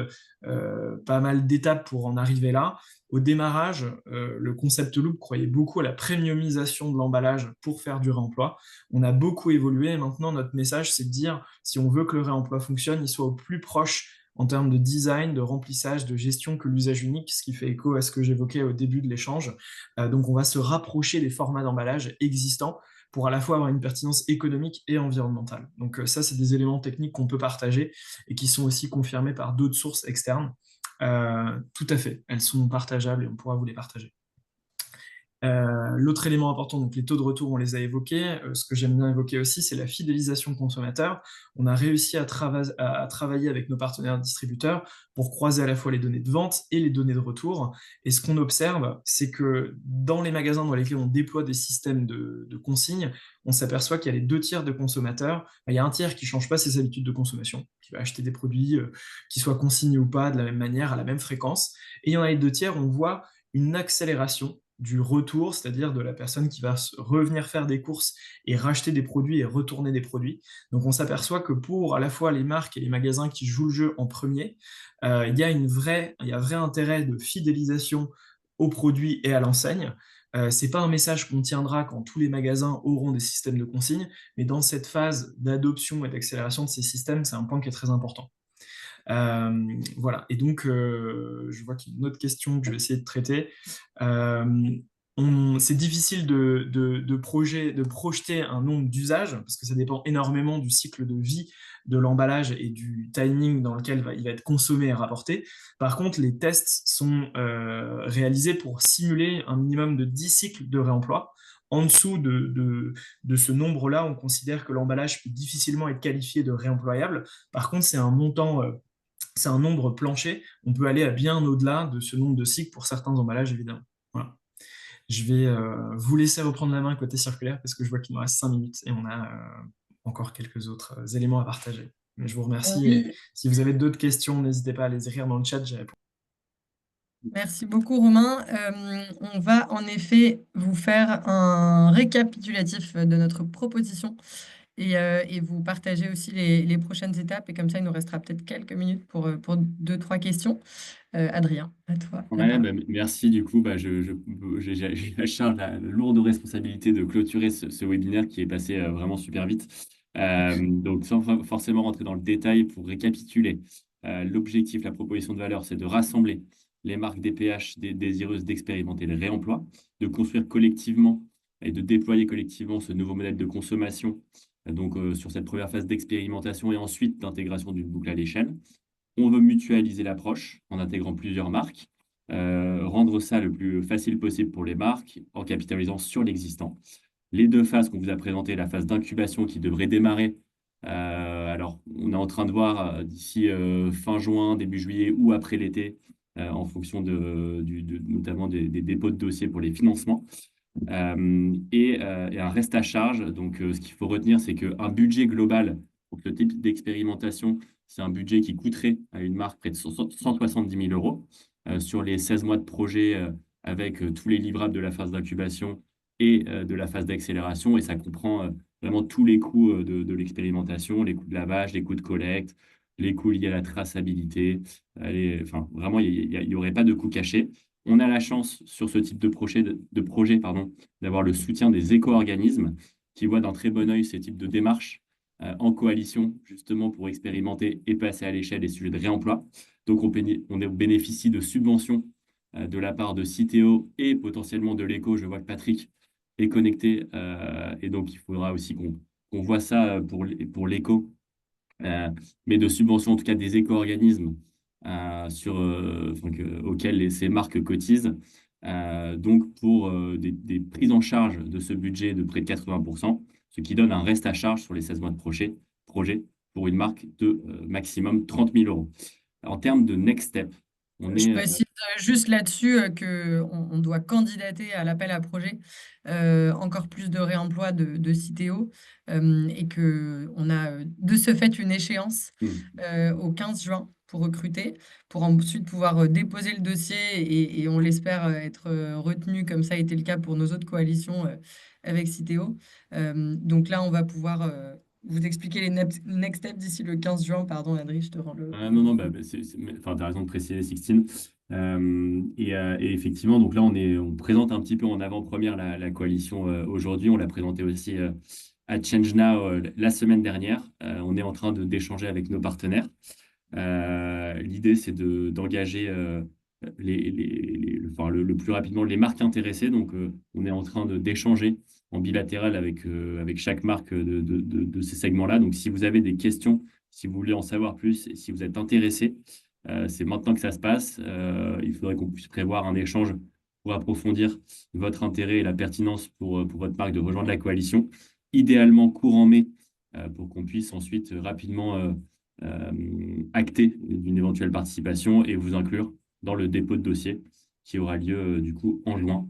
pas mal d'étapes pour en arriver là. Au démarrage, le concept Loop croyait beaucoup à la premiumisation de l'emballage pour faire du réemploi. On a beaucoup évolué et maintenant notre message, c'est de dire si on veut que le réemploi fonctionne, il soit au plus proche en termes de design, de remplissage, de gestion que l'usage unique, ce qui fait écho à ce que j'évoquais au début de l'échange. Donc on va se rapprocher des formats d'emballage existants pour à la fois avoir une pertinence économique et environnementale. Donc ça, c'est des éléments techniques qu'on peut partager et qui sont aussi confirmés par d'autres sources externes. Tout à fait, elles sont partageables et on pourra vous les partager. L'autre élément important, donc les taux de retour, on les a évoqués. Ce que j'aime bien évoquer aussi, c'est la fidélisation consommateur. On a réussi à travailler avec nos partenaires distributeurs pour croiser à la fois les données de vente et les données de retour. Et ce qu'on observe, c'est que dans les magasins dans lesquels on déploie des systèmes de consignes, on s'aperçoit qu'il y a les 2 tiers de consommateurs. Il y a un tiers qui ne change pas ses habitudes de consommation, qui va acheter des produits qui soient consignés ou pas de la même manière, à la même fréquence. Et il y en a les 2 tiers, on voit une accélération du retour, c'est-à-dire de la personne qui va revenir faire des courses et racheter des produits et retourner des produits. Donc on s'aperçoit que pour à la fois les marques et les magasins qui jouent le jeu en premier, il y a vrai intérêt de fidélisation aux produits et à l'enseigne. C'est pas un message qu'on tiendra quand tous les magasins auront des systèmes de consigne, mais dans cette phase d'adoption et d'accélération de ces systèmes, c'est un point qui est très important. Voilà, et donc je vois qu'il y a une autre question que je vais essayer de traiter. C'est difficile de projeter un nombre d'usages parce que ça dépend énormément du cycle de vie de l'emballage et du timing dans lequel il va être consommé et rapporté. Par contre, les tests sont réalisés pour simuler un minimum de 10 cycles de réemploi. En dessous de ce nombre-là, on considère que l'emballage peut difficilement être qualifié de réemployable. Par contre, c'est un nombre plancher. On peut aller à bien au-delà de ce nombre de cycles pour certains emballages, évidemment. Voilà. Je vais vous laisser reprendre la main côté circulaire parce que je vois qu'il nous reste 5 minutes et on a encore quelques autres éléments à partager. Mais je vous remercie. Oui. Et si vous avez d'autres questions, n'hésitez pas à les écrire dans le chat. J'y réponds. Merci beaucoup, Romain. On va en effet vous faire un récapitulatif de notre proposition et vous partager aussi les prochaines étapes. Et comme ça, il nous restera peut-être quelques minutes pour 2, 3 questions. Adrien, à toi la Ouais, parole. merci. Du coup, j'ai la charge, la lourde responsabilité de clôturer ce webinaire qui est passé vraiment super vite. Donc, sans forcément rentrer dans le détail, pour récapituler, l'objectif, la proposition de valeur, c'est de rassembler les marques DPH désireuses d'expérimenter le réemploi, de construire collectivement et de déployer collectivement ce nouveau modèle de consommation, sur cette première phase d'expérimentation et ensuite d'intégration d'une boucle à l'échelle. On veut mutualiser l'approche en intégrant plusieurs marques, rendre ça le plus facile possible pour les marques en capitalisant sur l'existant. Les 2 phases qu'on vous a présentées, la phase d'incubation qui devrait démarrer, alors on est en train de voir d'ici fin juin, début juillet ou après l'été, en fonction notamment des dépôts de dossiers pour les financements. Et un reste à charge. Donc, ce qu'il faut retenir, c'est qu'un budget global pour ce type d'expérimentation, c'est un budget qui coûterait à une marque près de 170 000 euros sur les 16 mois de projet avec tous les livrables de la phase d'incubation et de la phase d'accélération. Et ça comprend vraiment tous les coûts de l'expérimentation, les coûts de lavage, les coûts de collecte, les coûts liés à la traçabilité. Enfin, vraiment, il n'y aurait pas de coûts cachés. On a la chance sur ce type de projet, d'avoir le soutien des éco-organismes qui voient d'un très bon œil ces types de démarches en coalition, justement pour expérimenter et passer à l'échelle des sujets de réemploi. Donc, on bénéficie de subventions de la part de Citeo et potentiellement de l'éco. Je vois que Patrick est connecté et donc il faudra aussi qu'on voit ça pour l'éco, mais de subventions, en tout cas des éco-organismes auxquels ces marques cotisent. Donc, pour des prises en charge de ce budget de près de 80%, ce qui donne un reste à charge sur les 16 mois de projet pour une marque de maximum 30 000 euros. En termes de next step, on Je est précise juste là-dessus qu'on doit candidater à l'appel à projet encore plus de réemploi de Citeo et qu'on a de ce fait une échéance au 15 juin pour recruter, pour ensuite pouvoir déposer le dossier et on l'espère être retenu comme ça a été le cas pour nos autres coalitions avec Citeo. Donc là, on va pouvoir vous expliquer les next steps d'ici le 15 juin. Pardon, Adri, je te rends Ah le non, non, micro. enfin, tu as raison de préciser, Sixtine. Et effectivement, donc là, on présente un petit peu en avant-première la coalition aujourd'hui. On l'a présenté aussi à Change Now la semaine dernière. On est en train d'échanger avec nos partenaires. L'idée, c'est d'engager enfin, le plus rapidement les marques intéressées. Donc, on est en train d'échanger en bilatéral avec chaque marque de ces segments-là. Donc, si vous avez des questions, si vous voulez en savoir plus et si vous êtes intéressé, c'est maintenant que ça se passe. Il faudrait qu'on puisse prévoir un échange pour approfondir votre intérêt et la pertinence pour votre marque de rejoindre la coalition. Idéalement courant mai, pour qu'on puisse ensuite rapidement acter d'une éventuelle participation et vous inclure dans le dépôt de dossier qui aura lieu du coup en juin.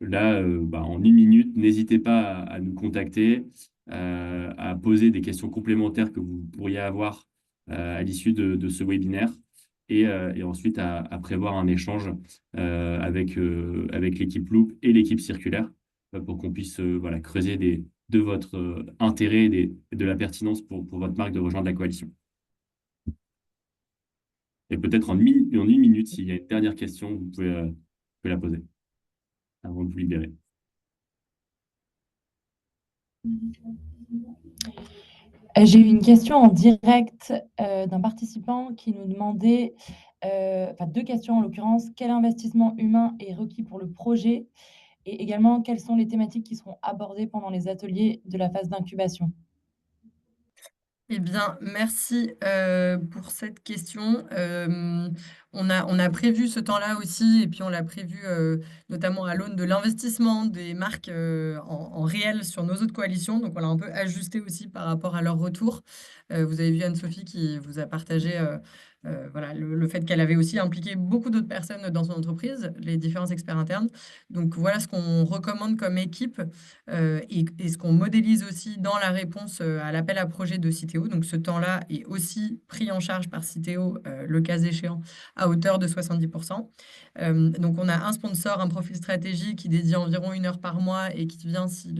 Là, en 1 minute, n'hésitez pas à nous contacter, à poser des questions complémentaires que vous pourriez avoir à l'issue de ce webinaire et ensuite à prévoir un échange avec l'équipe Loop et l'équipe circulaire pour qu'on puisse voilà, creuser de votre intérêt et de la pertinence pour votre marque de rejoindre la coalition. Et peut-être en 1 minute, s'il y a une dernière question, vous pouvez la poser avant de vous libérer. J'ai eu une question en direct d'un participant qui nous demandait, enfin 2 questions en l'occurrence, quel investissement humain est requis pour le projet? Et également, quelles sont les thématiques qui seront abordées pendant les ateliers de la phase d'incubation? Eh bien, merci pour cette question. On a prévu ce temps-là aussi, et puis on l'a prévu notamment à l'aune de l'investissement des marques en réel sur nos autres coalitions. Donc, on l'a un peu ajusté aussi par rapport à leur retour. Vous avez vu Anne-Sophie qui vous a partagé voilà, le fait qu'elle avait aussi impliqué beaucoup d'autres personnes dans son entreprise, les différents experts internes. Donc, voilà ce qu'on recommande comme équipe et ce qu'on modélise aussi dans la réponse à l'appel à projet de Citeo. Donc ce temps-là est aussi pris en charge par Citeo, le cas échéant, à hauteur de 70%. Donc on a un sponsor, un profil stratégique qui dédie environ 1 heure par mois et qui vient s'il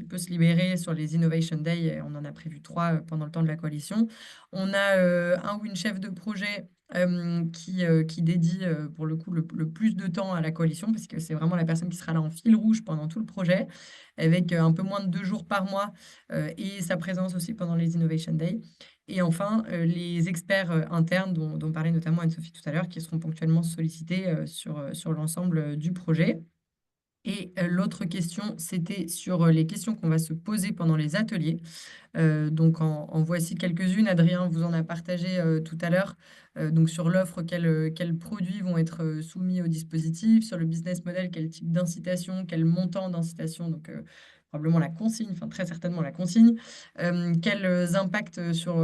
peut se libérer sur les Innovation Day. Et on en a prévu 3 pendant le temps de la coalition. On a un ou une chef de projet qui dédie pour le coup le plus de temps à la coalition, parce que c'est vraiment la personne qui sera là en fil rouge pendant tout le projet, avec un peu moins de 2 jours par mois et sa présence aussi pendant les Innovation Day. Et enfin, les experts internes dont parlait notamment Anne-Sophie tout à l'heure, qui seront ponctuellement sollicités sur l'ensemble du projet. Et l'autre question, c'était sur les questions qu'on va se poser pendant les ateliers. Donc en voici quelques-unes. Adrien vous en a partagé tout à l'heure. Donc sur l'offre, quels produits vont être soumis au dispositif, sur le business model, quel type d'incitation, quel montant d'incitation, donc probablement la consigne, enfin très certainement la consigne, quels impacts sur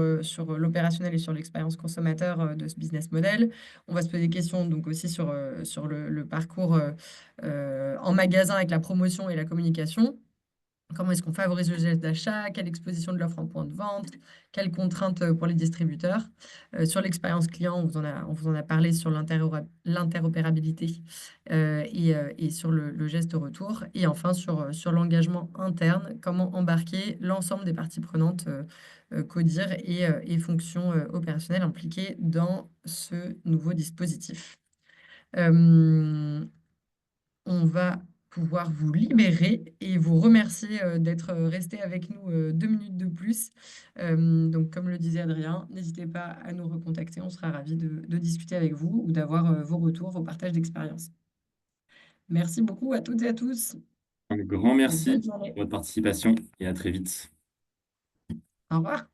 l'opérationnel et sur l'expérience consommateur de ce business model. On va se poser des questions donc aussi sur le parcours en magasin avec la promotion et la communication. Comment est-ce qu'on favorise le geste d'achat? Quelle exposition de l'offre en point de vente? Quelles contraintes pour les distributeurs? Sur l'expérience client, on vous en a parlé sur l'interopérabilité et sur le geste retour. Et enfin, sur l'engagement interne, comment embarquer l'ensemble des parties prenantes, CODIR et fonctions opérationnelles impliquées dans ce nouveau dispositif. On va pouvoir vous libérer et vous remercier d'être resté avec nous 2 minutes de plus. Donc, comme le disait Adrien, n'hésitez pas à nous recontacter. On sera ravis de discuter avec vous ou d'avoir vos retours, vos partages d'expérience. Merci beaucoup à toutes et à tous. Un grand merci Bonne pour journée. votre participation et à très vite. Au revoir.